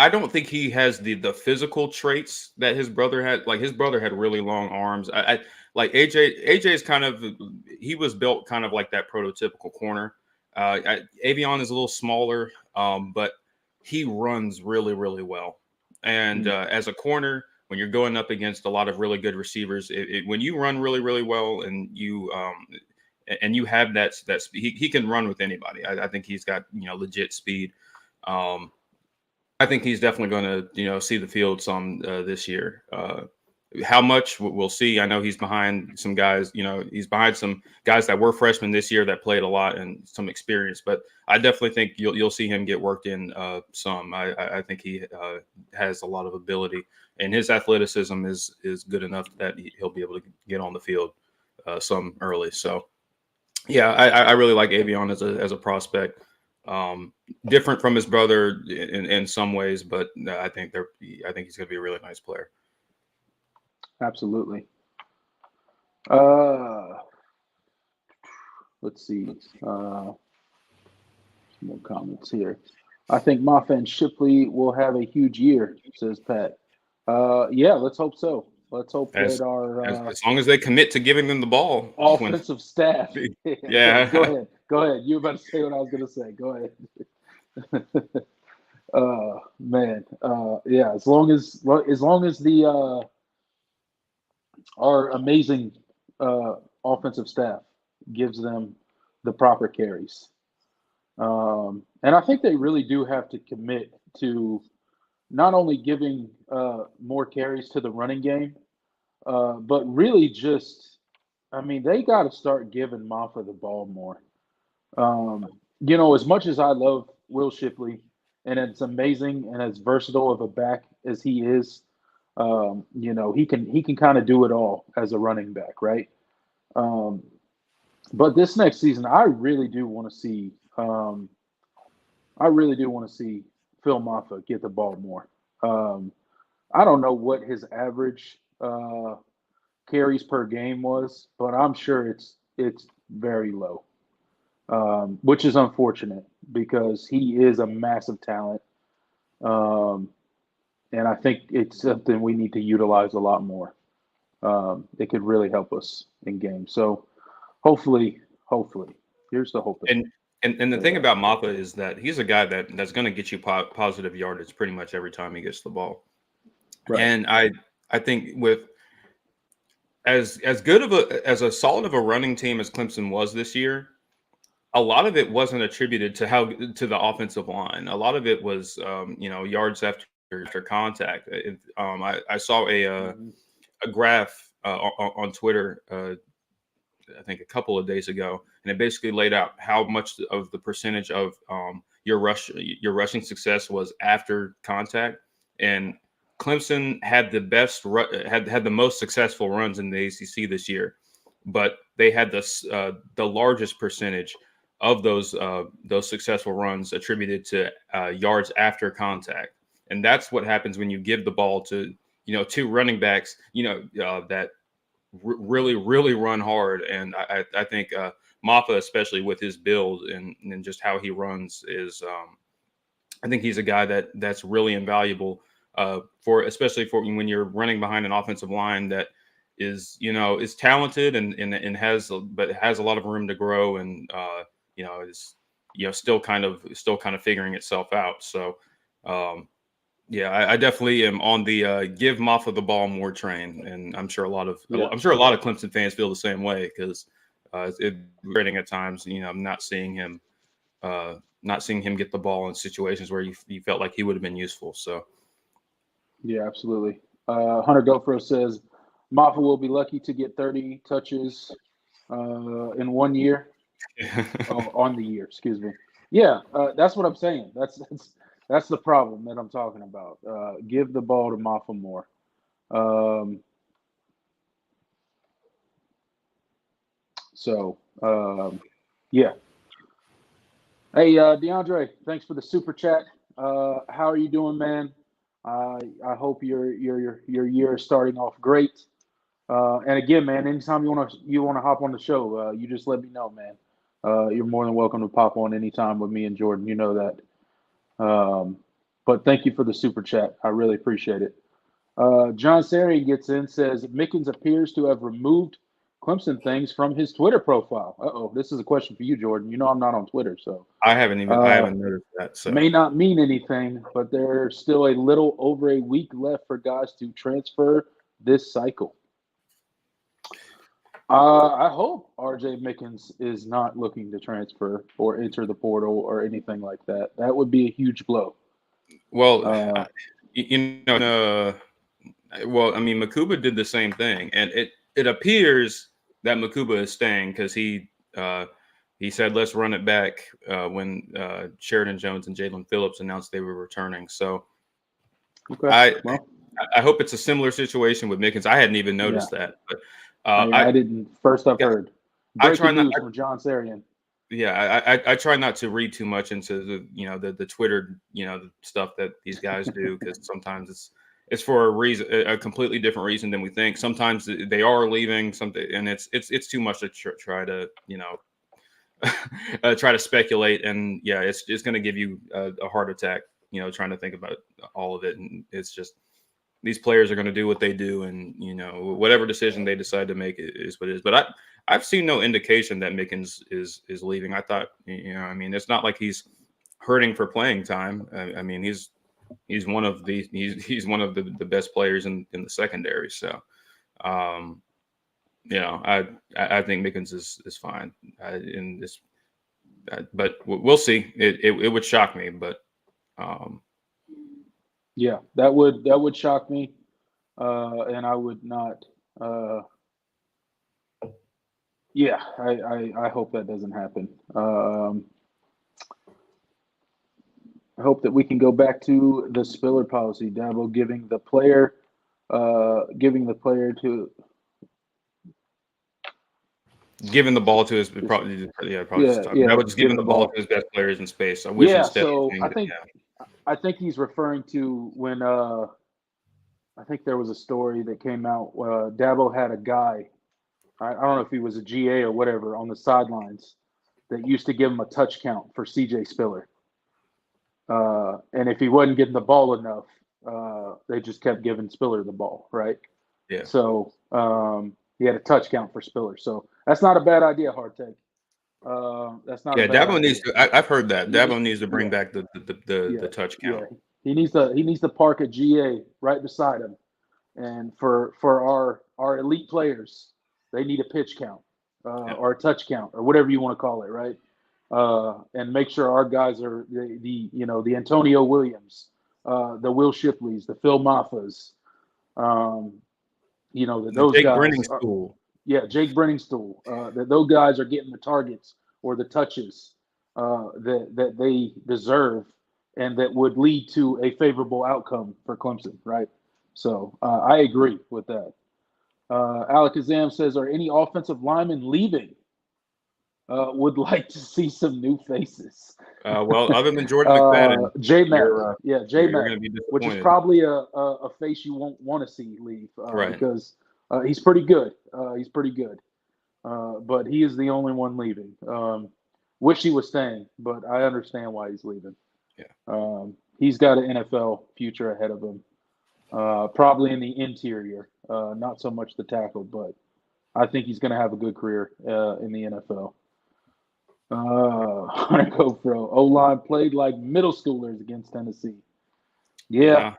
don't think he has the physical traits that his brother had. Like, his brother had really long arms. I like AJ's kind of, he was built kind of like that prototypical corner. Avion is a little smaller, but he runs really, really well. And as a corner, when you're going up against a lot of really good receivers, when you run really, really well, and you have that speed, he can run with anybody. I think he's got legit speed. I think he's definitely going to see the field some this year. How much, we'll see. I know he's behind some guys. He's behind some guys that were freshmen this year that played a lot and some experience. But I definitely think you'll see him get worked in some. I think he has a lot of ability, and his athleticism is good enough that he'll be able to get on the field some early. So yeah, I really like Avion as a prospect. Different from his brother in some ways, but I think he's going to be a really nice player. Absolutely. Let's see. Some more comments here. I think Moffa and Shipley will have a huge year, says Pat. Yeah, let's hope so. Let's hope that our as long as they commit to giving them the ball. Offensive staff. Yeah. Go ahead. You were about to say what I was going to say. Go ahead. Man. Yeah. As long as the our amazing offensive staff gives them the proper carries. And I think they really do have to commit to not only giving more carries to the running game, but really just, they got to start giving Moffa the ball more. As much as I love Will Shipley and it's amazing and as versatile of a back as he is. He can kind of do it all as a running back, right? Um, but this next season, I really do want to see. I really do want to see Phil Maffa get the ball more. Um, I don't know what his average carries per game was, but I'm sure it's very low, which is unfortunate because he is a massive talent, um, and I think it's something we need to utilize a lot more. It could really help us in games. So hopefully, here's the hope. And the thing about Mappa is that he's a guy that's going to get you positive yardage pretty much every time he gets the ball. Right. And I think with as good of a solid of a running team as Clemson was this year, a lot of it wasn't attributed to the offensive line. A lot of it was yards after contact. I saw a graph on Twitter. I think a couple of days ago, and it basically laid out how much of the percentage of your rushing success was after contact. And Clemson had the had the most successful runs in the ACC this year, but they had the largest percentage of those successful runs attributed to yards after contact. And that's what happens when you give the ball to two running backs that really run hard. And I think Maffa, especially with his build and just how he runs, is I think he's a guy that's really invaluable especially for when you're running behind an offensive line that is talented and has a lot of room to grow and is still kind of figuring itself out. So yeah, I definitely am on the give Maffa the ball more train, and I'm sure a lot of Clemson fans feel the same way because it's frustrating at times. Not seeing him get the ball in situations where you felt like he would have been useful. So Yeah, absolutely. Hunter Gofro says Maffa will be lucky to get 30 touches in 1 year. On the year, excuse me. Yeah, that's what I'm saying. That's the problem that I'm talking about. Give the ball to Maffa more. Yeah. Hey, DeAndre, thanks for the super chat. How are you doing, man? I hope your year is starting off great. And again, man, anytime you wanna hop on the show, you just let me know, man. You're more than welcome to pop on anytime with me and Jordan. You know that. But thank you for the super chat. I really appreciate it. John Sarian gets in, says Mickens appears to have removed Clemson things from his Twitter profile. Uh-oh, this is a question for you, Jordan. You know I'm not on Twitter, so I haven't noticed that. So may not mean anything, but there's still a little over a week left for guys to transfer this cycle. I hope RJ Mickens is not looking to transfer or enter the portal or anything like that. That would be a huge blow. Well, I mean, Makuba did the same thing, and it appears that Makuba is staying because he said let's run it back when Sheridan Jones and Jalen Phillips announced they were returning. So okay. I hope it's a similar situation with Mickens. I hadn't even noticed that, but I didn't. First, I've heard. Breaking news from John Sarian. Yeah, I try not to read too much into the Twitter the stuff that these guys do because sometimes it's for a reason, a completely different reason than we think. Sometimes they are leaving something, and it's too much to try to try to speculate. And yeah, it's going to give you a heart attack. Trying to think about all of it, and it's just these players are going to do what they do, and whatever decision they decide to make is what it is. But I've seen no indication that Mickens is leaving. I thought it's not like he's hurting for playing time. I mean he's one of he's one of the best players in the secondary. So I think Mickens is fine in this, but we'll see. It would shock me, but. Yeah, that would shock me, and I would not. Yeah, I hope that doesn't happen. I hope that we can go back to the Spiller policy. Dabo giving the player to Giving the ball to his probably just talking. That was just giving giving the the ball ball. to his best players in space. I wish Yeah, instead of so saying that, I think he's referring to when I think there was a story that came out. Dabo had a guy. I don't know if he was a GA or whatever on the sidelines that used to give him a touch count for CJ Spiller. And if he wasn't getting the ball enough, they just kept giving Spiller the ball, right? yeah. So he had a touch count for Spiller. So that's not a bad idea, Hard Take. That's not a Yeah, bad Dabo idea. needs to. I've heard that Dabo needs to bring Yeah, back the touch yeah. count. He needs to park a GA right beside him, and for our elite players, they need a pitch count or a touch count or whatever you want to call it, right? And make sure our guys are the Antonio Williams, the Will Shipleys, the Phil Maffas, The those Jake guys Brenning's are, school. yeah, Jake Brenningstool, that those guys are getting the targets or the touches that they deserve and that would lead to a favorable outcome for Clemson, right? So I agree with that. Alakazam says, are any offensive linemen leaving? Would like to see some new faces. Well, other than Jordan McFadden, J Mac, J you're Mac, going to be which is disappointed, probably a face you won't want to see leave right? because he's pretty good. He's pretty good, but he is the only one leaving. Wish he was staying, but I understand why he's leaving. Yeah. He's got an NFL future ahead of him, probably in the interior, not so much the tackle, but I think he's going to have a good career in the NFL. GoPro O-line played like middle schoolers against Tennessee. Yeah,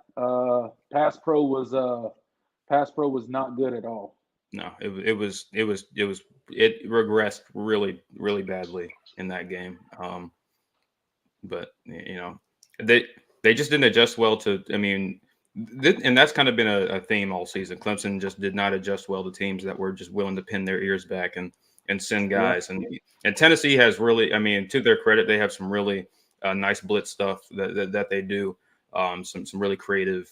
pass pro was not good at all. No, it regressed really badly in that game. But they just didn't adjust well to. I mean, and that's kind of been a theme all season. Clemson just did not adjust well to teams that were just willing to pin their ears back and send guys. Yeah. And Tennessee has really, I mean, to their credit, they have some really nice blitz stuff that they do. Some really creative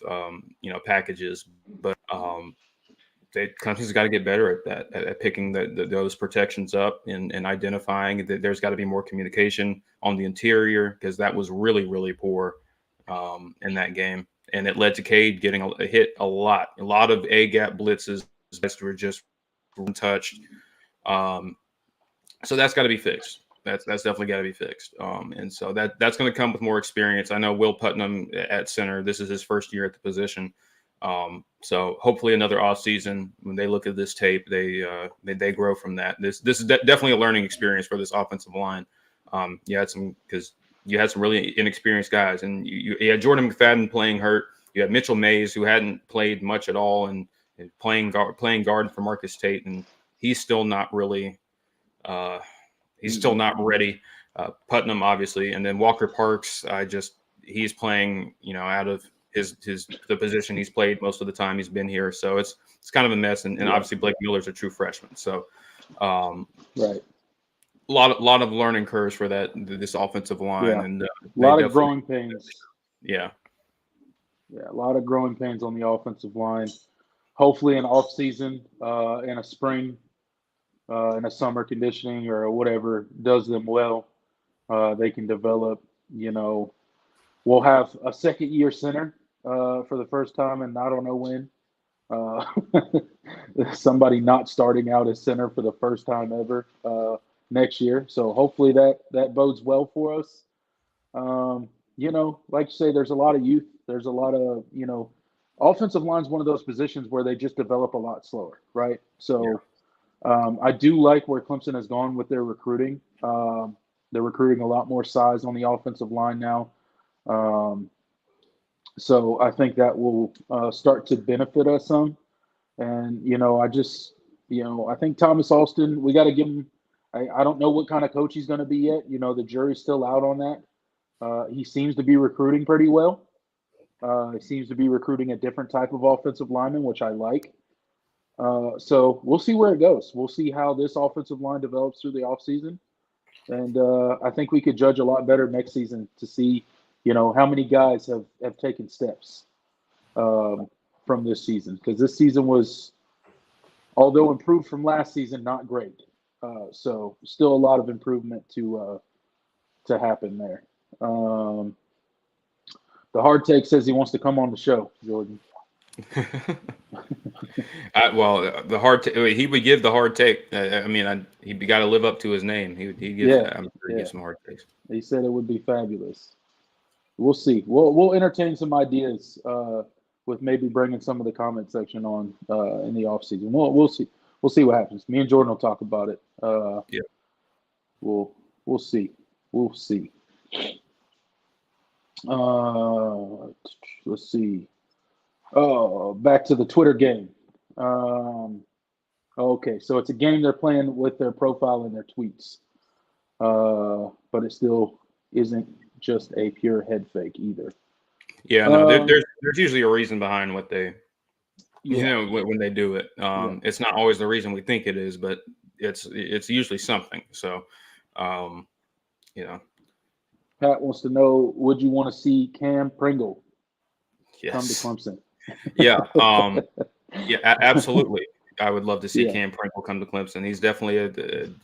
packages, but Clemson's got to get better at that, at picking those protections up and identifying that there's got to be more communication on the interior because that was really poor in that game, and it led to Cade getting a hit a lot of A gap blitzes that were just untouched. So that's got to be fixed. That's definitely got to be fixed. And so that's going to come with more experience. I know Will Putnam at center. This is his first year at the position. So hopefully another off season, when they look at this tape, they grow from that. This is definitely a learning experience for this offensive line. You had some really inexperienced guys, and you had Jordan McFadden playing hurt. You had Mitchell Mays, who hadn't played much at all, and playing guard for Marcus Tate, and he's still not really he's still not ready. Putnam, obviously, and then Walker Parks, he's playing out of the position he's played most of the time he's been here. So it's kind of a mess. And obviously Blake Miller's a true freshman. So right. A lot of learning curves for this offensive line. Yeah. And a lot of growing pains. Yeah. Yeah. A lot of growing pains on the offensive line. Hopefully an off season, in a spring, in a summer conditioning or whatever does them well. They can develop, we'll have a second year center for the first time, and I don't know when. Somebody not starting out as center for the first time ever next year. So hopefully that bodes well for us. Like you say, there's a lot of youth. There's a lot of, offensive line is one of those positions where they just develop a lot slower, right? So I do like where Clemson has gone with their recruiting. They're recruiting a lot more size on the offensive line now. So I think that will start to benefit us some. And, I think Thomas Alston, we got to give him – I don't know what kind of coach he's going to be yet. The jury's still out on that. He seems to be recruiting pretty well. He seems to be recruiting a different type of offensive lineman, which I like. So we'll see where it goes. We'll see how this offensive line develops through the offseason. And I think we could judge a lot better next season to see how many guys have taken steps from this season? Because this season was, although improved from last season, not great. So still a lot of improvement to happen there. The hard take says he wants to come on the show, Jordan. Well, he would give the hard take. He got to live up to his name. He gives. Yeah, I'm sure he gives some hard takes. He said it would be fabulous. We'll see. We'll entertain some ideas with maybe bringing some of the comment section on in the off season. We'll see. We'll see what happens. Me and Jordan will talk about it. Yeah. We'll see. We'll see. Let's see. Oh, back to the Twitter game. Okay, so it's a game they're playing with their profile and their tweets, but it still isn't just a pure head fake either. Yeah, no, there's usually a reason behind what they, when they do it. It's not always the reason we think it is, but it's usually something. So, Pat wants to know: would you want to see Cam Pringle come to Clemson? Yeah, absolutely. I would love to see Cam Pringle come to Clemson. He's definitely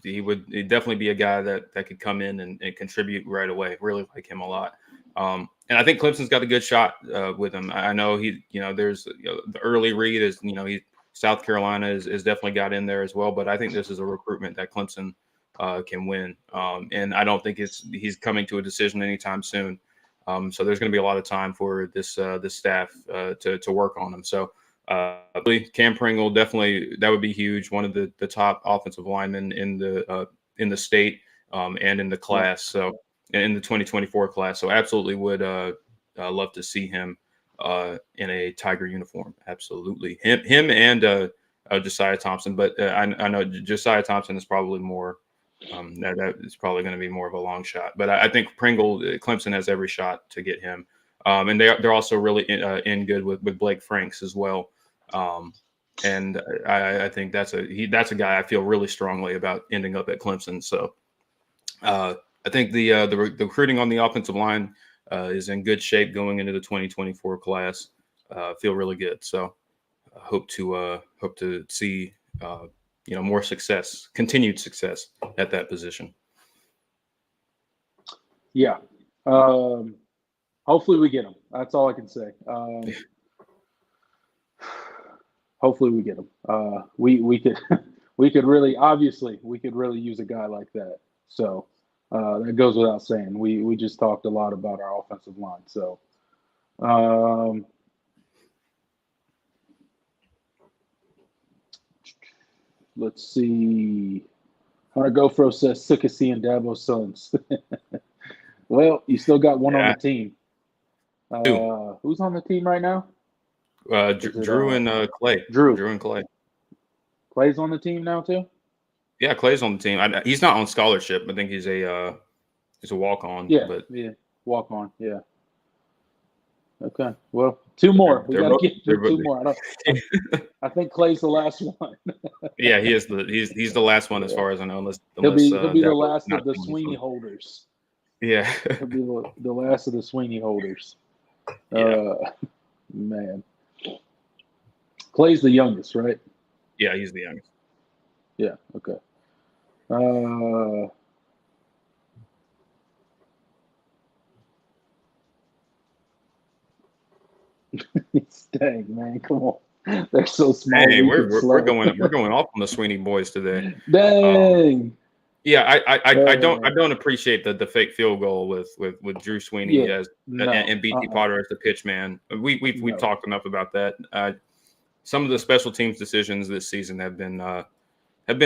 he'd definitely be a guy that could come in and contribute right away. Really like him a lot. And I think Clemson's got a good shot with him. I know there's the early read is South Carolina is definitely got in there as well. But I think this is a recruitment that Clemson can win. And I don't think he's coming to a decision anytime soon. So there's going to be a lot of time for this staff to work on him. So Cam Pringle, definitely, that would be huge. One of the top offensive linemen in the state and in the class. So in the 2024 class. So absolutely would love to see him in a Tiger uniform. Absolutely. Him and Josiah Thompson. But I know Josiah Thompson is probably more. That is probably going to be more of a long shot, but I think Pringle, Clemson has every shot to get him, and they're also really in good with Blake Franks as well, and I think that's a guy I feel really strongly about ending up at Clemson. So I think the recruiting on the offensive line is in good shape going into the 2024 class. Feel really good. So hope to see. More success, continued success at that position. Yeah. Hopefully we get him. That's all I can say. Hopefully we get him. We could really use a guy like that. So that goes without saying. We just talked a lot about our offensive line. So let's see. Hunter GoPro says sick of seeing Dabo's sons. Well, you still got one on the team. Who's on the team right now? Drew and Clay. Drew and Clay. Clay's on the team now too? Yeah, Clay's on the team. He's not on scholarship. I think he's a walk-on. Yeah, walk-on. Yeah. Okay. Well, two more. We got to get through two more. I think Clay's the last one. Yeah, he is. He's the last one as far as I know. He'll be the last of the Sweeney holders. Yeah. He'll be the last of the Sweeney holders. Man. Clay's the youngest, right? Yeah, he's the youngest. Yeah. Okay. Dang, man, come on. They're so small. Hey, we're going off on the Sweeney boys today. Dang. Yeah, I don't appreciate the fake field goal with Drew Sweeney and BT Potter as the pitch man. We've talked enough about that. Some of the special teams decisions this season have been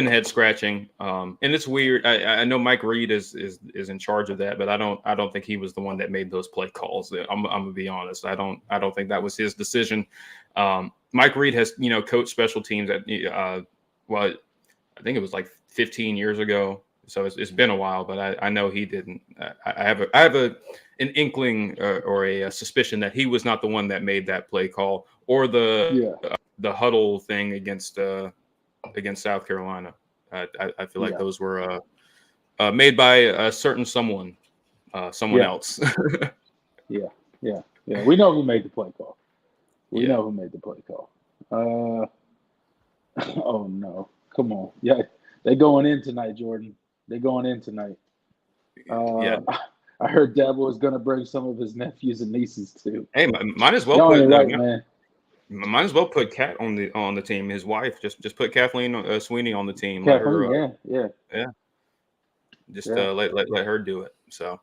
head scratching, and it's weird. I know Mike Reed is in charge of that, but I don't think he was the one that made those play calls. I'm gonna be honest. I don't think that was his decision. Mike Reed has coached special teams at I think it was like 15 years ago. So it's been a while, but I know he didn't. I have an inkling or a suspicion that he was not the one that made that play call or the huddle thing against South Carolina. I feel like those were made by a certain someone else. Yeah. We know who made the play call. We Yeah. know who made the play call. Oh no! Come on. Yeah, they going in tonight, Jordan. They going in tonight. Yeah. I heard Dabo was gonna bring some of his nephews and nieces too. Hey, might as well Y'all put ain't right, man. might as well put Kat on the team. His wife just put Kathleen Sweeney on the team. Let Kathleen, her yeah. just let her do it. So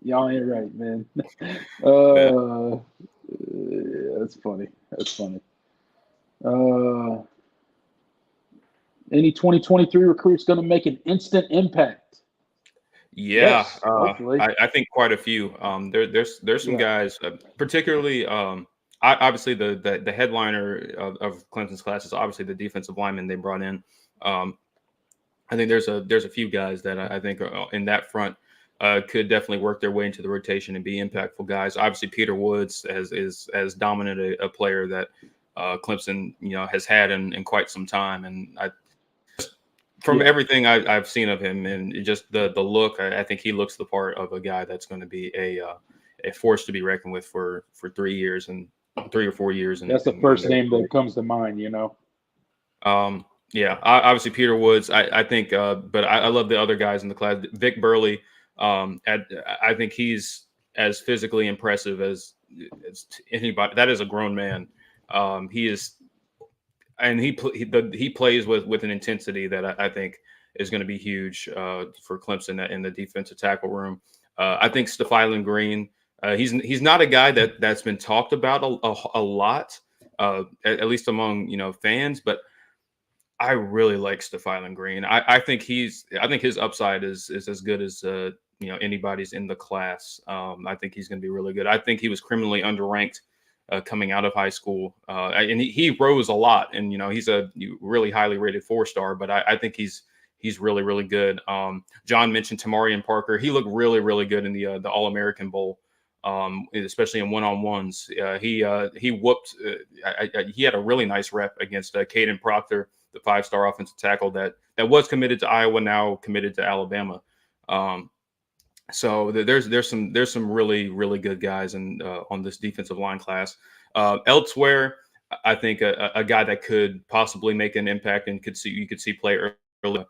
Y'all ain't right, man. yeah. Yeah, that's funny. Uh, any 2023 recruits going to make an instant impact? Yeah, Yes, hopefully. I think quite a few. There's some Yeah. guys, particularly obviously the headliner of Clemson's class is obviously the defensive lineman they brought in. I think there's a few guys that I think are in that front could definitely work their way into the rotation and be impactful guys. Obviously, Peter Woods is as dominant a player that Clemson has had in quite some time, and from everything I've seen of him and just the look, I think he looks the part of a guy that's going to be a force to be reckoned with for 3 years and 3 or 4 years. That's the first name that comes to mind, Yeah, obviously Peter Woods. I think, but I love the other guys in the class. Vic Burley. I think he's as physically impressive as anybody. That is a grown man. He is. And he plays with an intensity that I think is going to be huge for Clemson in the defensive tackle room. I think Stephylan Green, he's not a guy that's been talked about a lot, at least among fans. But I really like Stephylan Green. I think his upside is as good as anybody's in the class. I think he's going to be really good. I think he was criminally underranked coming out of high school. And he rose a lot, and he's a really highly rated 4-star. But I think he's really, really good. John mentioned Tamarian Parker. He looked really, really good in the All-American Bowl, especially in one-on-ones. He whooped. He had a really nice rep against Caden Proctor, the 5-star offensive tackle that was committed to Iowa, now committed to Alabama. So there's some really, really good guys on this defensive line class. Elsewhere, I think a guy that could possibly make an impact and you could see play early.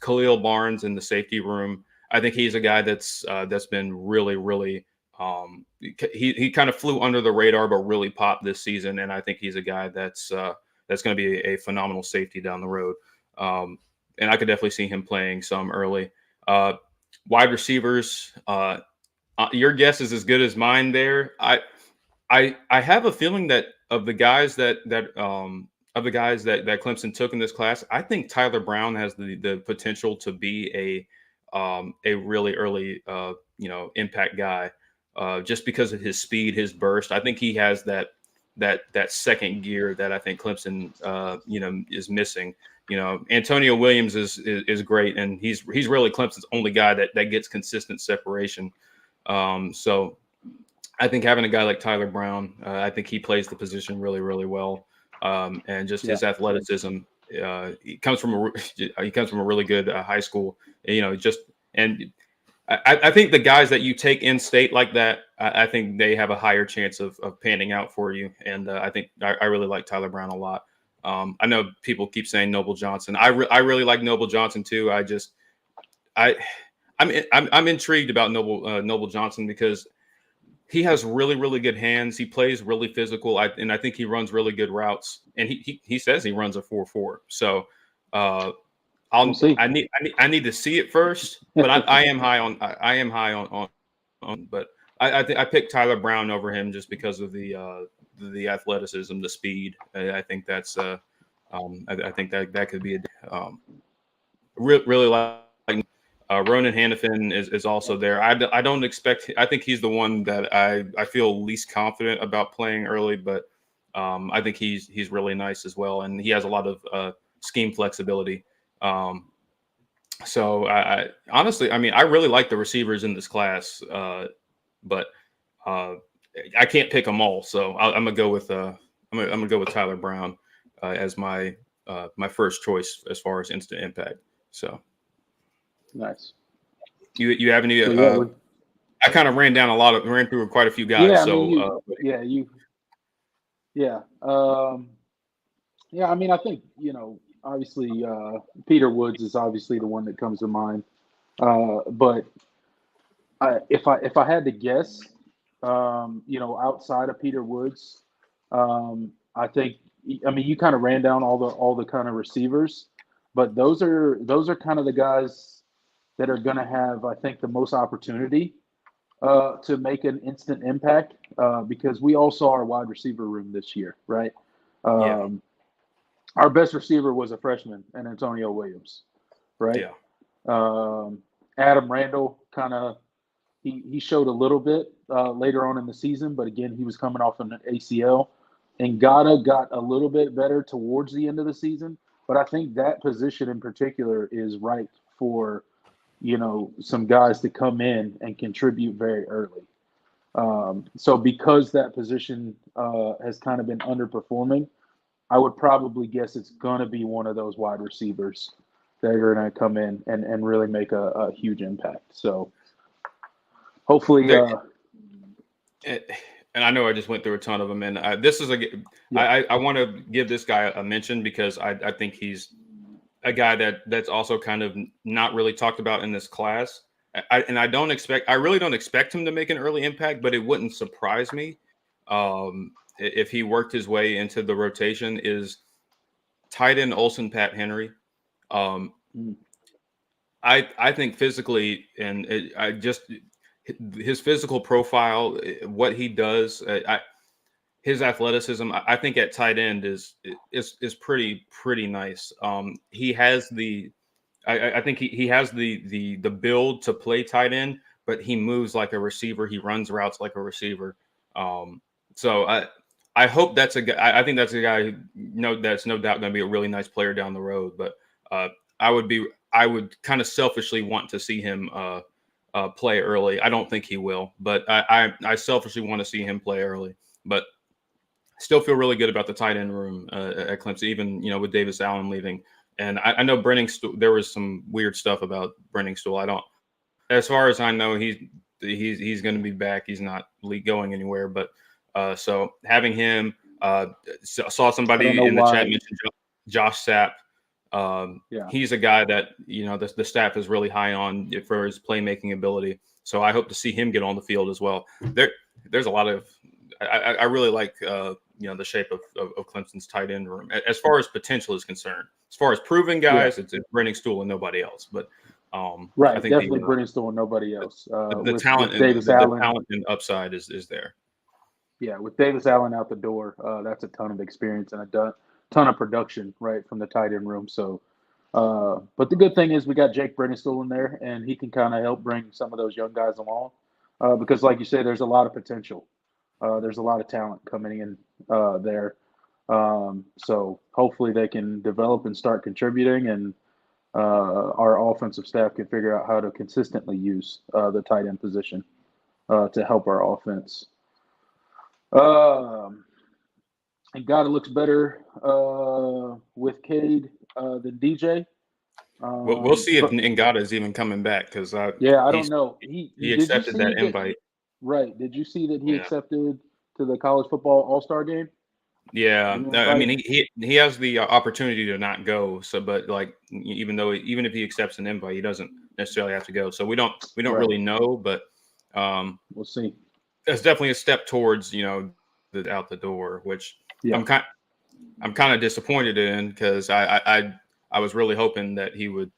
Khalil Barnes in the safety room. I think he's a guy that's been really, really. He kind of flew under the radar, but really popped this season, and I think he's a guy that's going to be a phenomenal safety down the road. And I could definitely see him playing some early. Wide receivers, your guess is as good as mine there. I have a feeling that of the guys that Clemson took in this class, I think Tyler Brown has the potential to be a really early impact guy, just because of his speed, his burst. I think he has that second gear that I think Clemson is missing. Antonio Williams is great, and he's really Clemson's only guy that gets consistent separation. So I think having a guy like Tyler Brown, I think he plays the position really, really well, and just his athleticism. He comes from a really good high school. I think the guys that you take in state like that, I think they have a higher chance of panning out for you. And I think I really like Tyler Brown a lot. I know people keep saying Noble Johnson. I really like Noble Johnson too. I'm intrigued about Noble Johnson because he has really, really good hands. He plays really physical, and I think he runs really good routes. And he says he runs a 4.4. So We'll see. I need to see it first. But I am high on but I picked Tyler Brown over him just because of the athleticism, the speed. I think that's I think that could be really like. Ronan Hannafin is also there. I don't expect. I think he's the one that I feel least confident about playing early, but I think he's really nice as well, and he has a lot of scheme flexibility. So I honestly, I really like the receivers in this class, but I can't pick them all. So I'm gonna go with Tyler Brown as my first choice as far as instant impact. So. Nice. You have any I kind of ran through quite a few guys. Yeah, I So mean, yeah. Yeah, I mean, I think, obviously Peter Woods is obviously the one that comes to mind. But if I had to guess, outside of Peter Woods, I think, I mean, you kind of ran down all the kind of receivers, but those are kind of the guys that are going to have, I think, the most opportunity to make an instant impact, because we all saw our wide receiver room this year, right? yeah, Our best receiver was a freshman, and Antonio Williams, right? yeah, Adam Randall kind of he showed a little bit later on in the season, but again, he was coming off an ACL. And Ngata got a little bit better towards the end of the season, but I think that position in particular is right for some guys to come in and contribute very early. So because that position has kind of been underperforming, I would probably guess it's going to be one of those wide receivers that are going to come in and really make a huge impact. So hopefully, and I know I just went through a ton of them, and this is yeah, I want to give this guy a mention because I think he's a guy that's also kind of not really talked about in this class. I really don't expect him to make an early impact, but it wouldn't surprise me if he worked his way into the rotation. Is tight end Olsen Pat Henry. Um, mm, I think physically, and his physical profile, what he does, his athleticism, I think at tight end is pretty nice. He has I think he has the build to play tight end, but he moves like a receiver. He runs routes like a receiver. So I hope that's a guy. I think that's a guy who, that's no doubt going to be a really nice player down the road. But uh, I would kind of selfishly want to see him play early. I don't think he will, but I selfishly want to see him play early. But still feel really good about the tight end room at Clemson, even with Davis Allen leaving. And I know there was some weird stuff about Stool. I don't, as far as I know, he's going to be back. He's not going anywhere. But so having him, saw I don't somebody know in the chat why. mention Josh Sapp. Yeah, He's a guy that the staff is really high on for his playmaking ability. So I hope to see him get on the field as well. There's a lot of I really like the shape of Clemson's tight end room as far as potential is concerned. As far as proven yeah, guys, it's Brenning Stool and nobody else. But I right. think Definitely Brennan Stool and nobody else. the talent With and Davis the Allen, talent and upside is there. yeah, with Davis Allen out the door, that's a ton of experience and ton of production, right, from the tight end room. So, but the good thing is we got Jake Brennistool in there, and he can kind of help bring some of those young guys along, because, like you said, there's a lot of potential. There's a lot of talent coming in there. So hopefully they can develop and start contributing, and our offensive staff can figure out how to consistently use the tight end position to help our offense. Um, and God, it looks better with Cade than DJ. We'll see if But Ngata is even coming back because yeah, I don't he's know. he Did you accepted see that that? invite. Right? Did you see that he Yeah. accepted to the college football All Star game? Yeah, The I invite? mean he has the opportunity to not go. So, but like even if he accepts an invite, he doesn't necessarily have to go. So we don't Right. really know, but We'll see. it's definitely a step towards the out the door, which Yeah. I'm kind I'm kind of disappointed in because I was really hoping that he would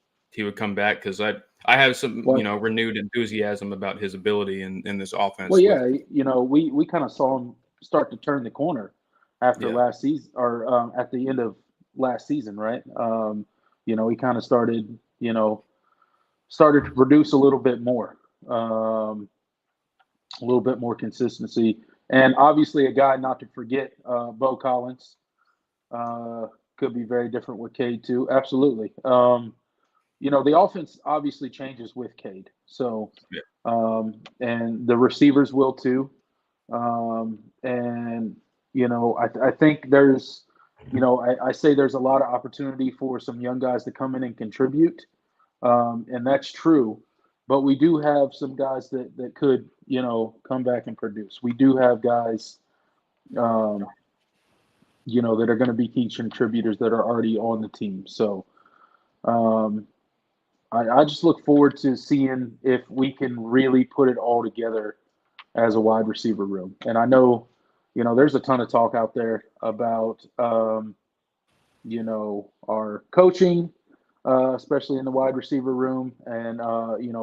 come back because I have some Well, renewed enthusiasm about his ability in this well, offense with yeah. We kind of saw him start to turn the corner after yeah last season, or at the end of last season, right? He kind of started to produce a little bit more, a little bit more consistency, and obviously a guy not to forget, Bo Collins, uh, could be very different with Cade too. Absolutely. The offense obviously changes with Cade, so yeah and the receivers will too, and I think there's, I say there's a lot of opportunity for some young guys to come in and contribute, and that's true. But we do have some guys that could come back and produce. We do have guys, um, that are going to be key contributors that are already on the team. So um, I just look forward to seeing if we can really put it all together as a wide receiver room. And I know, there's a ton of talk out there about, our coaching, especially in the wide receiver room, and,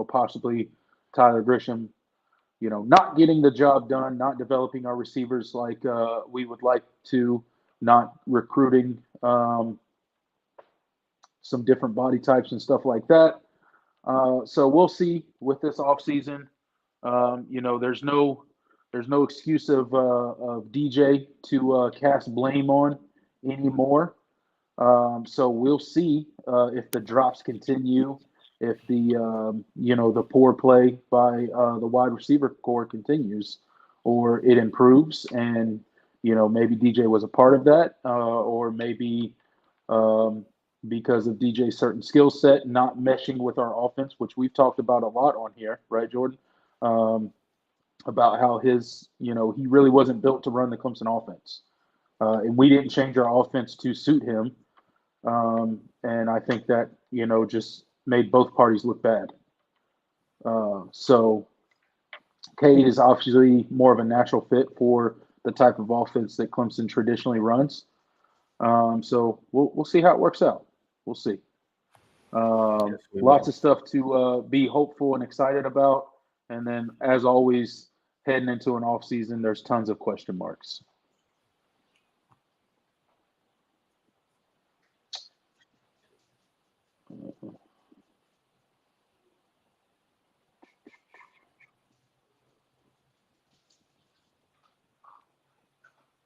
possibly Tyler Grisham, not getting the job done, not developing our receivers like we would like to, not recruiting some different body types and stuff like that. So we'll see with this offseason. There's no excuse of DJ to cast blame on anymore. So we'll see if the drops continue, if the poor play by the wide receiver core continues, or it improves, and maybe DJ was a part of that, or maybe because of DJ's certain skill set not meshing with our offense, which we've talked about a lot on here, right, Jordan? About how he really wasn't built to run the Clemson offense. And we didn't change our offense to suit him. And I think that, just made both parties look bad. So Cade is obviously more of a natural fit for the type of offense that Clemson traditionally runs. So we'll see how it works out. We'll see. Lots of stuff to be hopeful and excited about. And then, as always, heading into an off season, there's tons of question marks.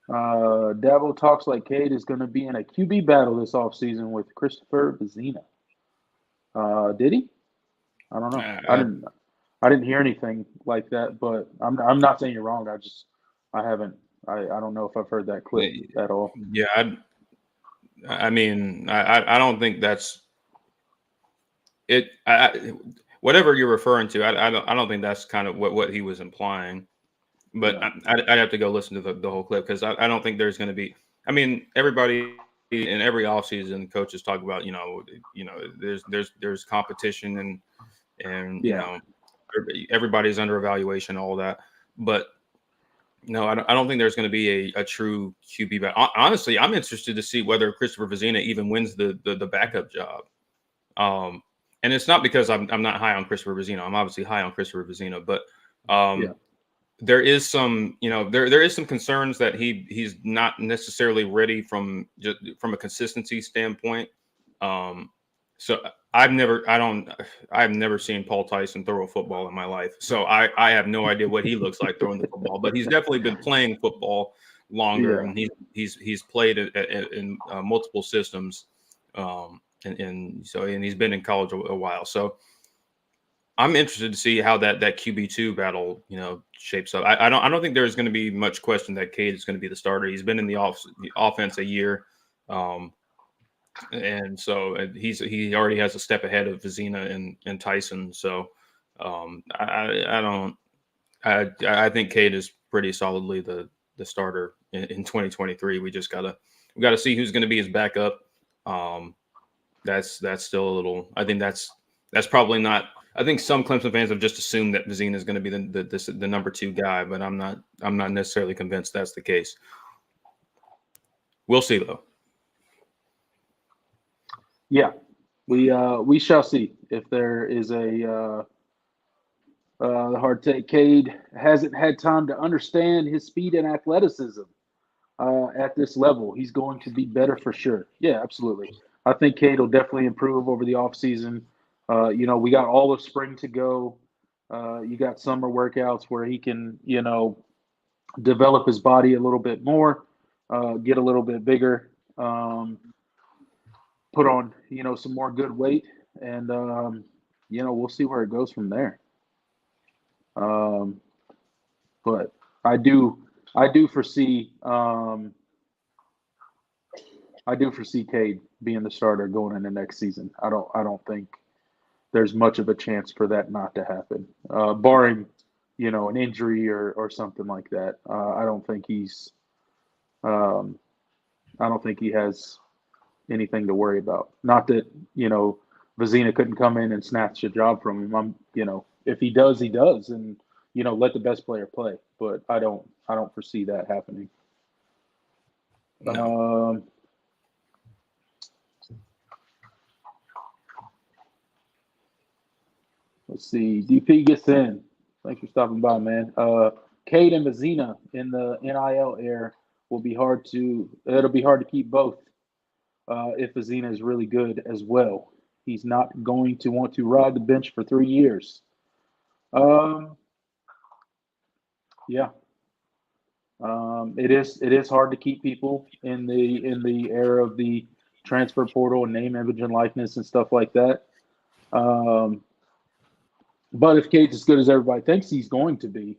Dabo talks like Cade is going to be in a QB battle this offseason with Christopher Vezina. Did he? I don't know. I didn't hear anything like that, but I'm not saying you're wrong. I haven't. I don't know if I've heard that clip at all. Yeah, I mean, I don't think that's it. Whatever you're referring to, I don't think that's kind of what he was implying. But yeah. I'd have to go listen to the whole clip, because I don't think there's going to be. I mean, everybody in every offseason, coaches talk about there's competition and everybody's under evaluation, all that. But no, I don't think there's going to be a true QB back. Honestly, I'm interested to see whether Christopher Vezina even wins the backup job. And it's not because I'm not high on Christopher Vezina. I'm obviously high on Christopher Vezina, but there is some, there is some concerns that he's not necessarily ready from a consistency standpoint. So I've never seen Paul Tyson throw a football in my life. So I have no idea what he looks like throwing the football, but he's definitely been playing football longer, and he's played in multiple systems. And he's been in college a while. So I'm interested to see how that QB2 battle, shapes up. I don't think there's going to be much question that Cade is going to be the starter. He's been in the offense a year, and so he already has a step ahead of Vezina and Tyson. So I think Cade is pretty solidly the starter in 2023. We gotta see who's going to be his backup. That's still a little. I think that's probably not. I think some Clemson fans have just assumed that Vezina is going to be the number 2 guy, but I'm not necessarily convinced that's the case. We'll see though. Yeah, we shall see if there is a hard take. Cade hasn't had time to understand his speed and athleticism at this level. He's going to be better for sure. Yeah, absolutely. I think Cade will definitely improve over the offseason. We got all of spring to go. You got summer workouts where he can, develop his body a little bit more, get a little bit bigger, put on, some more good weight, and, we'll see where it goes from there. But I do foresee Cade being the starter going into next season. I don't think there's much of a chance for that not to happen, barring an injury or something like that. I don't think um, I don't think he has anything to worry about. Not that, Vizina couldn't come in and snatch a job from him. If he does, he does, and let the best player play. But I don't foresee that happening. No. Let's see. DP gets in. Thanks for stopping by, man. Cade and Vizina in the NIL era will be hard to. It'll be hard to keep both if Vizina is really good as well. He's not going to want to ride the bench for 3 years. Um, yeah. It is hard to keep people in the era of the transfer portal and name, image, and likeness and stuff like that. Um, but if Cade's as good as everybody thinks he's going to be,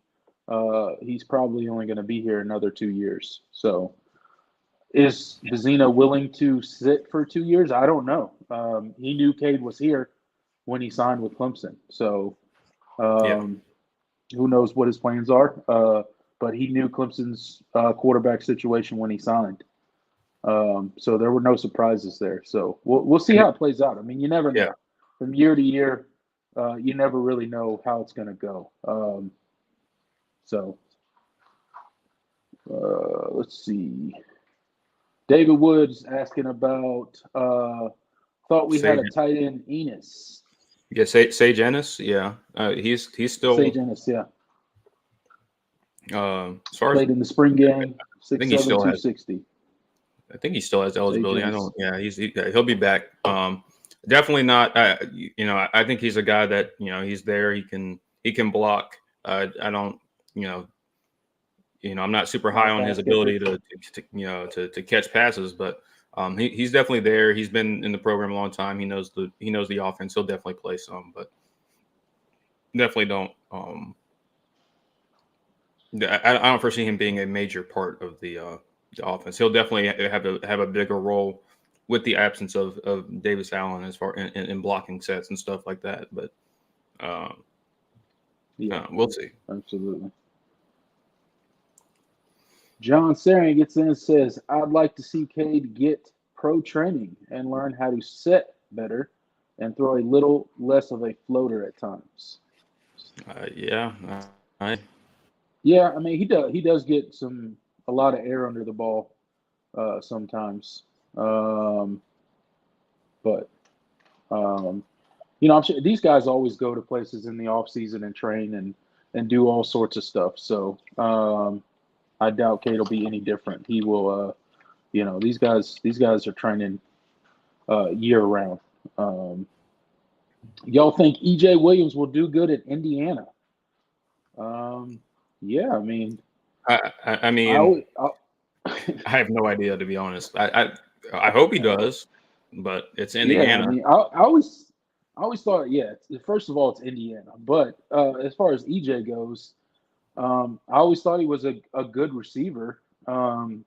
he's probably only going to be here another 2 years. So, is Vizina willing to sit for 2 years? I don't know. He knew Cade was here when he signed with Clemson. So, Yeah. who knows what his plans are? But he knew Clemson's quarterback situation when he signed. So there were no surprises there. So we'll see how it plays out. I mean, you never know. Yeah. From year to year, you never really know how it's going to go. Let's see. David Woods asking about thought we had a tight end, Enos. Yeah, Sage Ennis. Yeah, he's still Sage Ennis, yeah. As far Played as in the spring game, 6'7", I think he still has. 260. I think he still has eligibility. Sage I Ennis. don't. Yeah, he'll be back. Definitely not. I think he's a guy that he's there. He can block. I don't. I'm not super high on his ability to catch passes, but he's definitely there. He's been in the program a long time. He knows the offense. He'll definitely play some, but definitely don't. I don't foresee him being a major part of the offense. He'll definitely have a bigger role with the absence of Davis Allen as far in blocking sets and stuff like that. But we'll see. Absolutely. John Sarian gets in and says, I'd like to see Cade get pro training and learn how to set better and throw a little less of a floater at times. Yeah. Yeah, I mean, he does get a lot of air under the ball sometimes. But I'm sure these guys always go to places in the off season and train and do all sorts of stuff. So I doubt Cade will be any different. He will, these guys are training year round. Y'all think EJ Williams will do good at Indiana? Yeah, I mean, I have no idea, to be honest. I hope he does, but it's Indiana. Yeah, I mean, I always thought, first of all, it's Indiana. But as far as EJ goes, I always thought he was a good receiver. Again,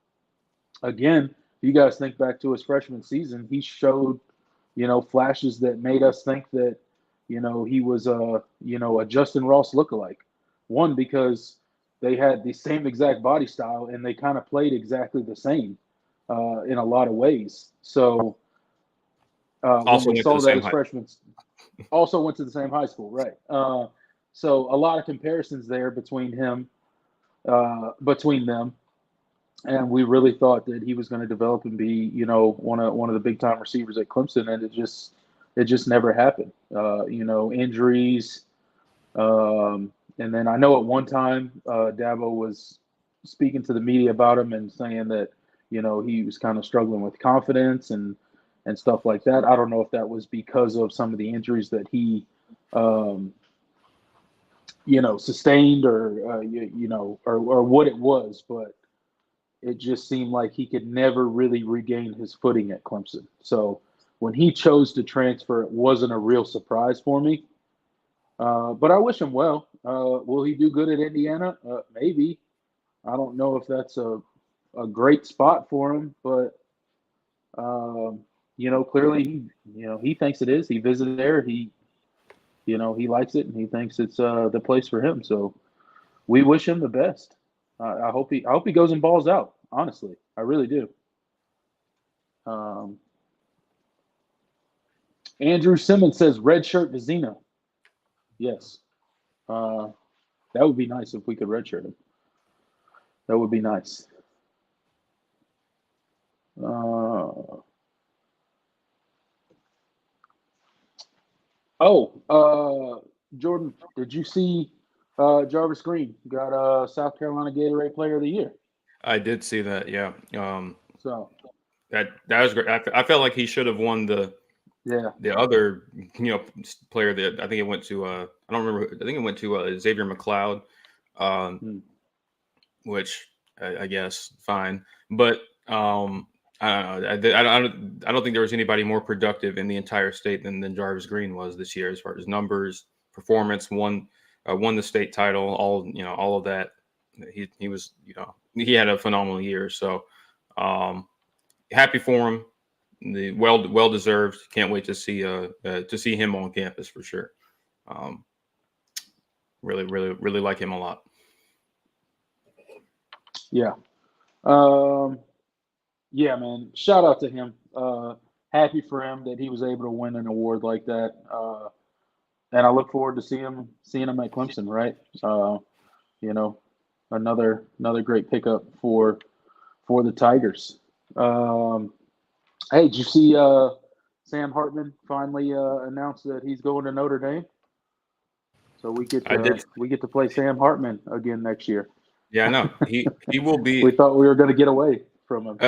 if you guys think back to his freshman season, he showed, flashes that made us think that, he was a Justin Ross lookalike. One, because they had the same exact body style and they kind of played exactly the same in a lot of ways. So Also when they saw that as freshmen, also went to the same high school, right? So a lot of comparisons there between them, and we really thought that he was going to develop and be, one of the big time receivers at Clemson, and it just never happened. Injuries, and then I know at one time Dabo was speaking to the media about him and saying that he was kind of struggling with confidence and stuff like that. I don't know if that was because of some of the injuries that he sustained or what it was, but it just seemed like he could never really regain his footing at Clemson. So when he chose to transfer, it wasn't a real surprise for me. But I wish him well. Will he do good at Indiana? Maybe. I don't know if that's a great spot for him, but clearly he thinks it is. He visited there. He likes it, and he thinks it's the place for him. So we wish him the best. I hope he goes and balls out. Honestly, I really do. Um, Andrew Simmons says red shirt to Zeno. Yes, that would be nice if we could redshirt him. That would be nice. Jordan, did you see Jarvis Green got South Carolina Gatorade Player of the Year? I did see that. Yeah. So that was great. I felt like he should have won the other player that I think it went to. I don't remember. I think it went to Xavier McLeod, which I guess fine, but I don't know. I don't think there was anybody more productive in the entire state than Jarvis Green was this year as far as numbers, performance. Won the state title. All of that. He was he had a phenomenal year. So happy for him. Well deserved. Can't wait to see him on campus for sure. Really like him a lot. Yeah. Yeah, man. Shout out to him. Happy for him that he was able to win an award like that. And I look forward to seeing him at Clemson, right? Another great pickup for the Tigers. Hey, did you see Sam Hartman finally announced that he's going to Notre Dame? So we get to play Sam Hartman again next year. Yeah, I know. He will be. We thought we were going to get away from him.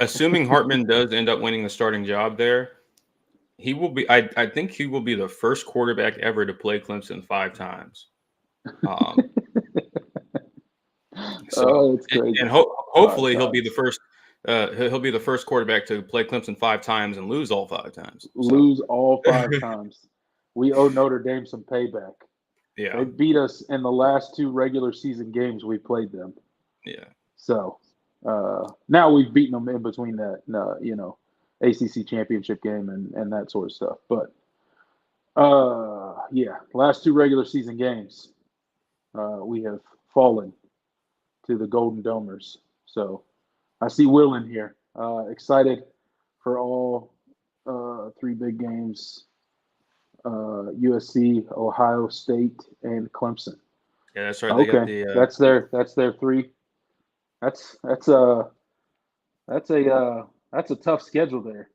Assuming Hartman does end up winning the starting job there, he will be. I think he will be the first quarterback ever to play Clemson 5 times. It's crazy. And hopefully he'll be the first. He'll be the first quarterback to play Clemson 5 times and lose all 5 times. Lose all 5 times. We owe Notre Dame some payback. Yeah, they beat us in the last 2 regular season games we played them. Yeah. So now we've beaten them in between that, ACC championship game and that sort of stuff. But last 2 regular season games, we have fallen to the Golden Domers. So I see Will in here. Excited for all 3 big games. USC, Ohio State, and Clemson. Yeah, that's right. Okay, that's their 3. That's a tough schedule there.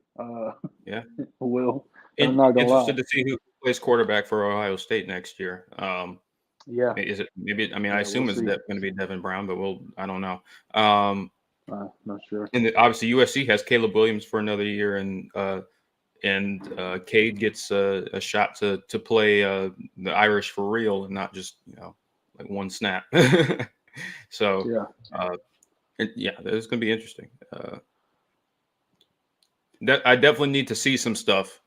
Yeah, Will. I'm not gonna interested lie. to see who plays quarterback for Ohio State next year. Yeah. Is it maybe? I mean, I assume it's going to be Devin Brown, but I don't know. Not sure. And obviously USC has Caleb Williams for another year, and Cade gets a shot to play the Irish for real and not just like 1 snap. So it's going to be interesting. I definitely need to see some stuff,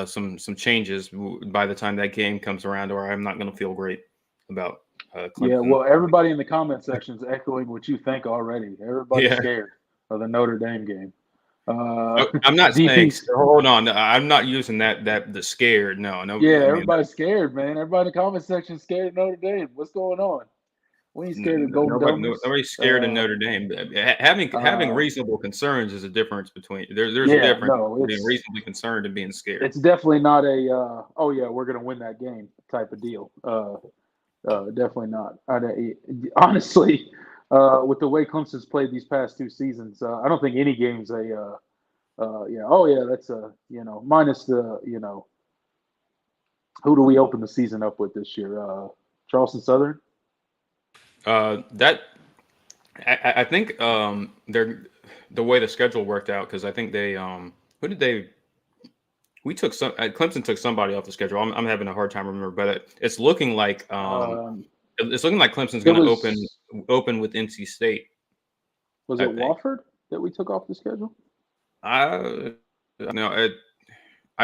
some changes by the time that game comes around, or I'm not going to feel great about Clemson. Yeah, well, everybody in the comment section is echoing what you think already. Everybody's scared of the Notre Dame game. I'm not saying. Hold on, I'm not using the scared. No. Yeah, everybody's scared, man. Everybody in the comment section is scared of Notre Dame. What's going on? We ain't scared of Golden Domers. Nobody's scared of Notre Dame. Having reasonable concerns is a difference between. There's a difference between being reasonably concerned and being scared. It's definitely not a we're gonna win that game type of deal. Definitely not. Honestly, with the way Clemson's played these past 2 seasons, I don't think any game's that's minus the who do we open the season up with this year? Charleston Southern. I think they're the way the schedule worked out, because I think they Clemson took somebody off the schedule. I'm having a hard time remembering, but it's looking like Clemson's going to open with NC State. Was it Wofford that we took off the schedule? I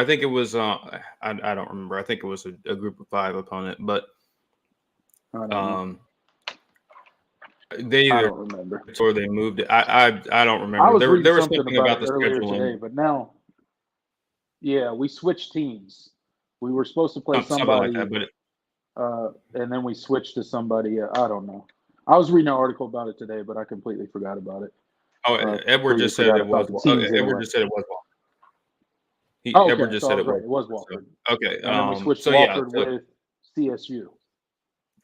think it was. I don't remember. I think it was a group of 5 opponent, but they I don't remember. Or they moved it. I don't remember. There was something about the scheduling today, but now, we switched teams. We were supposed to play somebody. Like that, and then we switched to somebody. I don't know. I was reading an article about it today, but I completely forgot about it. Oh, Edward Completely just said forgot it was. about the teams Edward anyway. just said it was Walford. Oh, Edward okay, just so I said was it was. right. It was So, Wofford. okay. And then we switched So yeah. Wofford with CSU.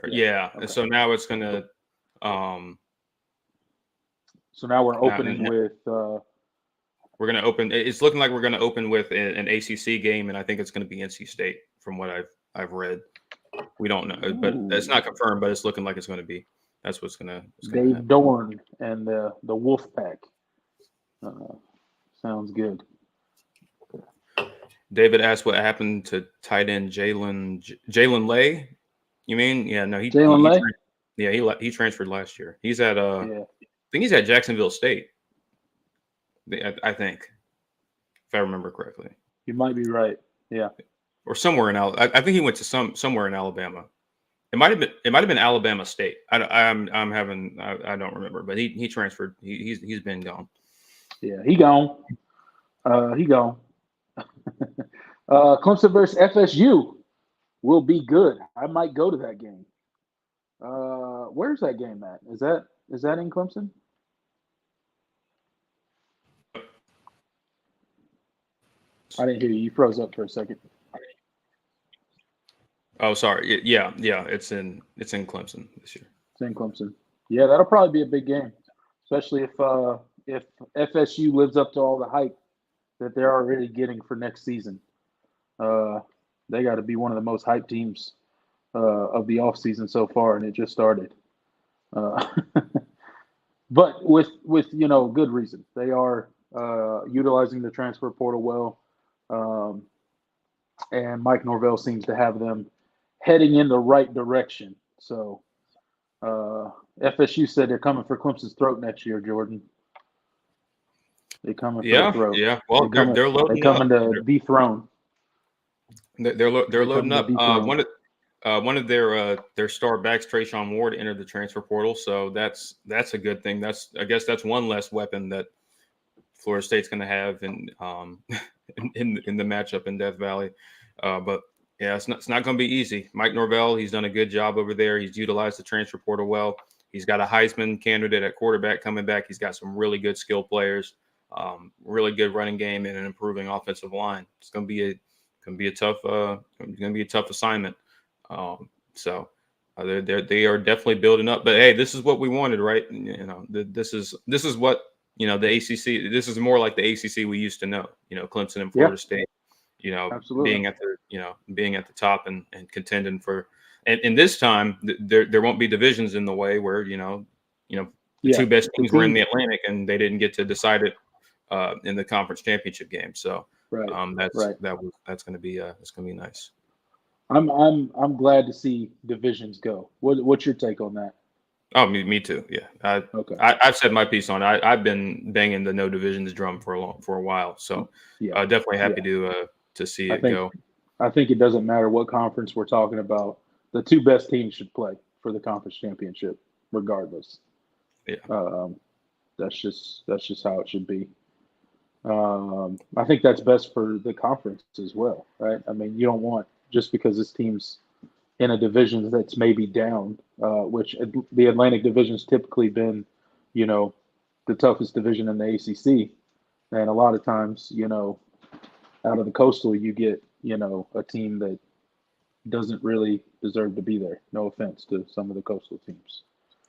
Yeah. Okay. So now it's gonna. So now we're Now, opening with. we're gonna open. It's looking like we're gonna open with an ACC game, and I think it's gonna be NC State, from what I've read. We don't know, but it's not confirmed. But it's looking like it's going to be. That's what's gonna. Dave happen. Dorn and the Wolf Pack. Sounds good. David asked what happened to tight end Jalen Lay. You mean? Yeah, no, Jalen Lay. He transferred last year. He's at Yeah. I think he's at Jacksonville State. I think, if I remember correctly. You might be right. Yeah. Or somewhere in I think he went to somewhere in Alabama. It might have been Alabama State. I don't remember, but he transferred. He's been gone. Yeah, he gone. He gone. Clemson versus FSU will be good. I might go to that game. Where's that game at? Is that in Clemson? I didn't hear you. You froze up for a second. Oh, sorry. Yeah. It's in Clemson this year. It's in Clemson. Yeah, that'll probably be a big game, especially if FSU lives up to all the hype that they're already getting for next season. They got to be one of the most hyped teams of the offseason so far, and it just started. But with good reason. They are utilizing the transfer portal well, and Mike Norvell seems to have them heading in the right direction. So FSU said they're coming for Clemson's throat next year, Jordan. They're coming for the throat. Yeah. Well, they're loading they're coming to dethrone. They're loading up. One of their star backs, Trayshawn Ward, entered the transfer portal, so that's a good thing. I guess that's one less weapon that Florida State's going to have in the matchup in Death Valley. But yeah, it's not going to be easy. Mike Norvell, he's done a good job over there. He's utilized the transfer portal well. He's got a Heisman candidate at quarterback coming back. He's got some really good skill players, really good running game, and an improving offensive line. It's going to be a tough assignment. So they are definitely building up. But hey, this is what we wanted, right? This is what the ACC. This is more like the ACC we used to know. Clemson and Florida State. Absolutely. being at the top and contending for. And this time there won't be divisions in the way where the two best teams were in the Atlantic and they didn't get to decide it in the conference championship game. So that's going to be nice. I'm glad to see divisions go. What's your take on that? Oh, me too. Yeah, I've said my piece on it. I've been banging the no divisions drum for a while. So definitely happy to see it go. I think it doesn't matter what conference we're talking about. The two best teams should play for the conference championship, regardless. Yeah, that's just how it should be. I think that's best for the conference as well, right? I mean, you don't want just because this team's in a division that's maybe down, which the Atlantic Division's typically been, the toughest division in the ACC, and a lot of times, out of the Coastal, you get, a team that doesn't really deserve to be there. No offense to some of the Coastal teams.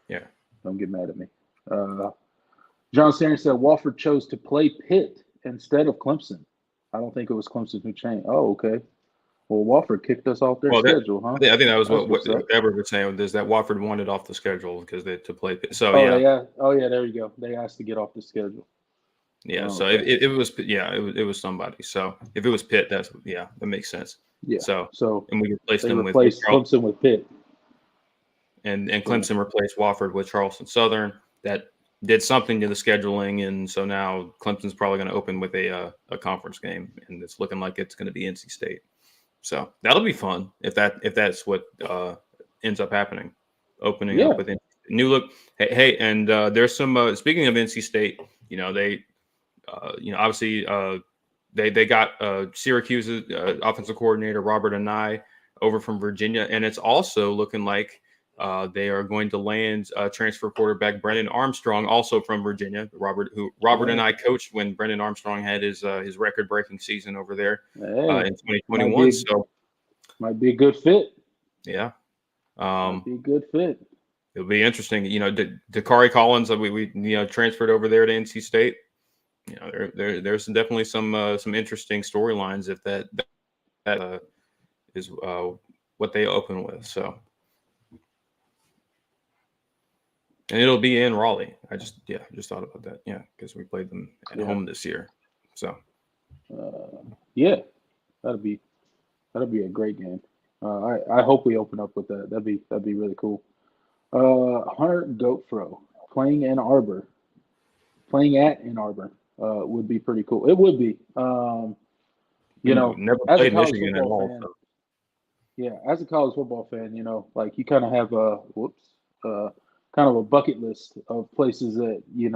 Yeah. Don't get mad at me. John Stanley said Wofford chose to play Pitt instead of Clemson. I don't think it was Clemson who changed. Oh, okay. Well, Wofford kicked us off their schedule, huh? I think that was what Edward was saying. Is that Wofford wanted off the schedule because to play Pitt. So there you go. They asked to get off the schedule. Yeah, so okay. it was somebody. So if it was Pitt, that makes sense. Yeah. So and we replaced them with Clemson with Pitt, and Clemson replaced Wofford with Charleston Southern. That did something to the scheduling, and so now Clemson's probably going to open with a conference game, and it's looking like it's going to be NC State. So that'll be fun if that's what ends up happening, opening up with new look. Hey, and there's some speaking of NC State, they. Obviously, they got Syracuse's offensive coordinator Robert Anai over from Virginia, and it's also looking like they are going to land transfer quarterback Brennan Armstrong, also from Virginia. Robert and I coached when Brennan Armstrong had his record-breaking season over there in 2021. So might be a good fit. Yeah, might be a good fit. It'll be interesting. Dakari Collins, we transferred over there to NC State. There's definitely some interesting storylines if that is what they open with. So. And it'll be in Raleigh. I just thought about that. Yeah, because we played them at home this year. So, that'll be a great game. I hope we open up with that. That'd be really cool. Hunter Goatfro playing at Ann Arbor would be pretty cool. It would be. Never played Michigan at all. Fan, yeah, as a college football fan, like you kind of have kind of a bucket list of places that you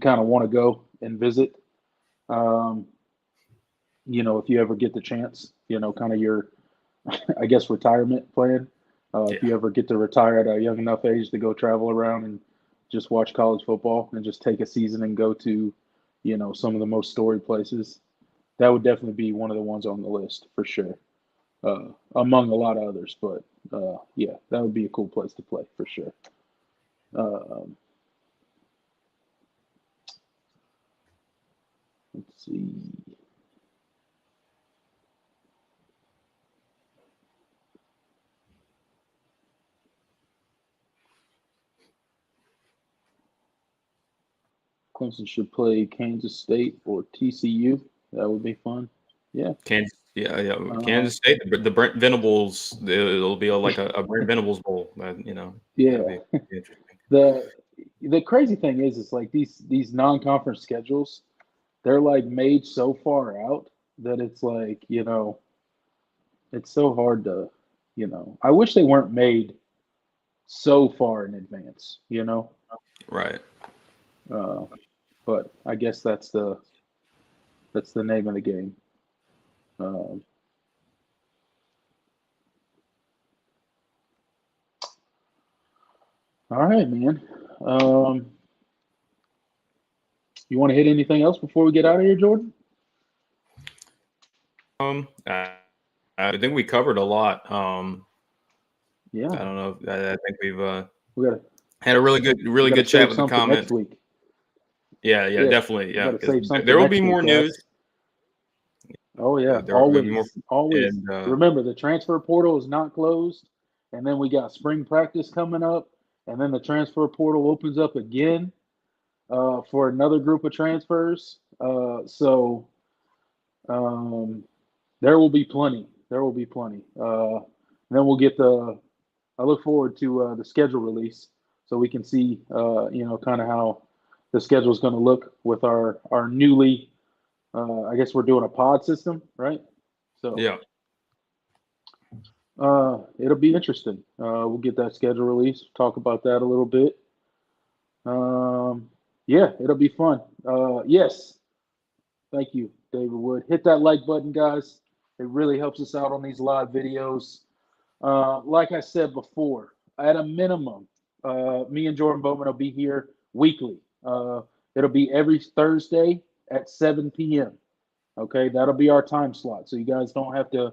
kind of want to go and visit. If you ever get the chance, kind of your, I guess, retirement plan. If you ever get to retire at a young enough age to go travel around and just watch college football and just take a season and go to, some of the most storied places, that would definitely be one of the ones on the list for sure. Among a lot of others, but that would be a cool place to play for sure. Let's see. Clemson should play Kansas State or TCU. That would be fun. Yeah. Kansas State, the Brent Venables. It'll be like a Brent Venables bowl. Yeah. The crazy thing is like these non-conference schedules, they're like made so far out that it's like it's so hard to I wish they weren't made so far in advance. Right. But I guess that's the name of the game. All right, man. You want to hit anything else before we get out of here, Jordan? I think we covered a lot. Yeah. I don't know. I think we've we had a really good chat with the comments. Next week. Yeah, definitely. Yeah, there will be more news. Oh yeah, always. And, remember, the transfer portal is not closed, and then we got spring practice coming up, and then the transfer portal opens up again for another group of transfers. So there will be plenty. Then we'll get I look forward to the schedule release so we can see kind of how the schedule is going to look with our newly. I guess we're doing a pod system, right? So yeah, it'll be interesting. We'll get that schedule released. Talk about that a little bit. It'll be fun. Yes, thank you, David Wood. Hit that like button, guys. It really helps us out on these live videos. Like I said before, at a minimum, me and Jordan Bowman will be here weekly. It'll be every Thursday at 7 p.m. Okay, that'll be our time slot. So you guys don't have to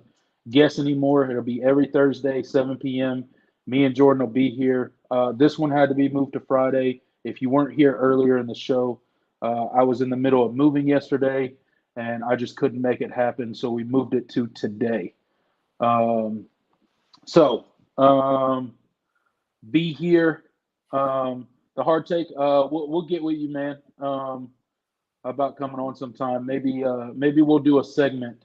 guess anymore. It'll be every Thursday, 7 p.m. Me and Jordan will be here. This one had to be moved to Friday. If you weren't here earlier in the show, I was in the middle of moving yesterday, and I just couldn't make it happen. So we moved it to today. Be here. The hard take. We'll get with you, man. About coming on sometime. Maybe we'll do a segment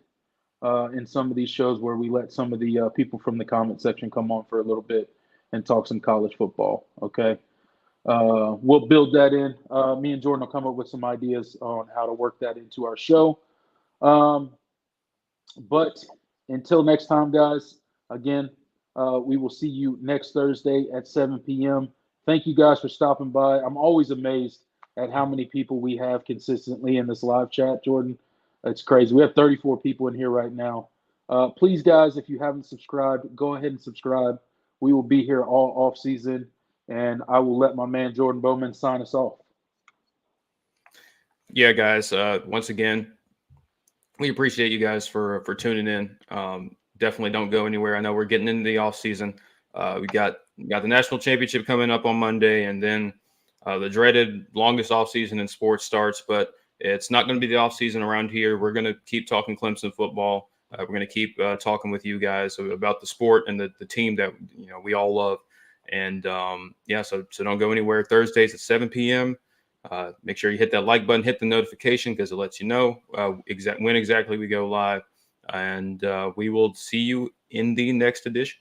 in some of these shows where we let some of the people from the comment section come on for a little bit and talk some college football. Okay. We'll build that in. Me and Jordan will come up with some ideas on how to work that into our show. But until next time, guys, again, we will see you next Thursday at 7 p.m. Thank you guys for stopping by. I'm always amazed at how many people we have consistently in this live chat, Jordan. It's crazy. We have 34 people in here right now. Please, guys, if you haven't subscribed, go ahead and subscribe. We will be here all off season, and I will let my man Jordan Bowman sign us off. Yeah, guys. Once again, we appreciate you guys for tuning in. Definitely don't go anywhere. I know we're getting into the off season. We got the national championship coming up on Monday, and then the dreaded longest off season in sports starts. But it's not going to be the off season around here. We're going to keep talking Clemson football. We're going to keep talking with you guys about the sport and the team that we all love. And so don't go anywhere. Thursdays at 7 p.m. Make sure you hit that like button, hit the notification because it lets you know when exactly we go live. And we will see you in the next edition.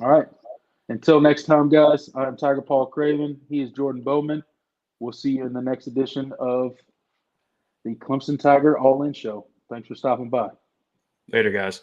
All right. Until next time, guys, I'm Tiger Paul Craven. He is Jordan Bowman. We'll see you in the next edition of the Clemson Tiger All In Show. Thanks for stopping by. Later, guys.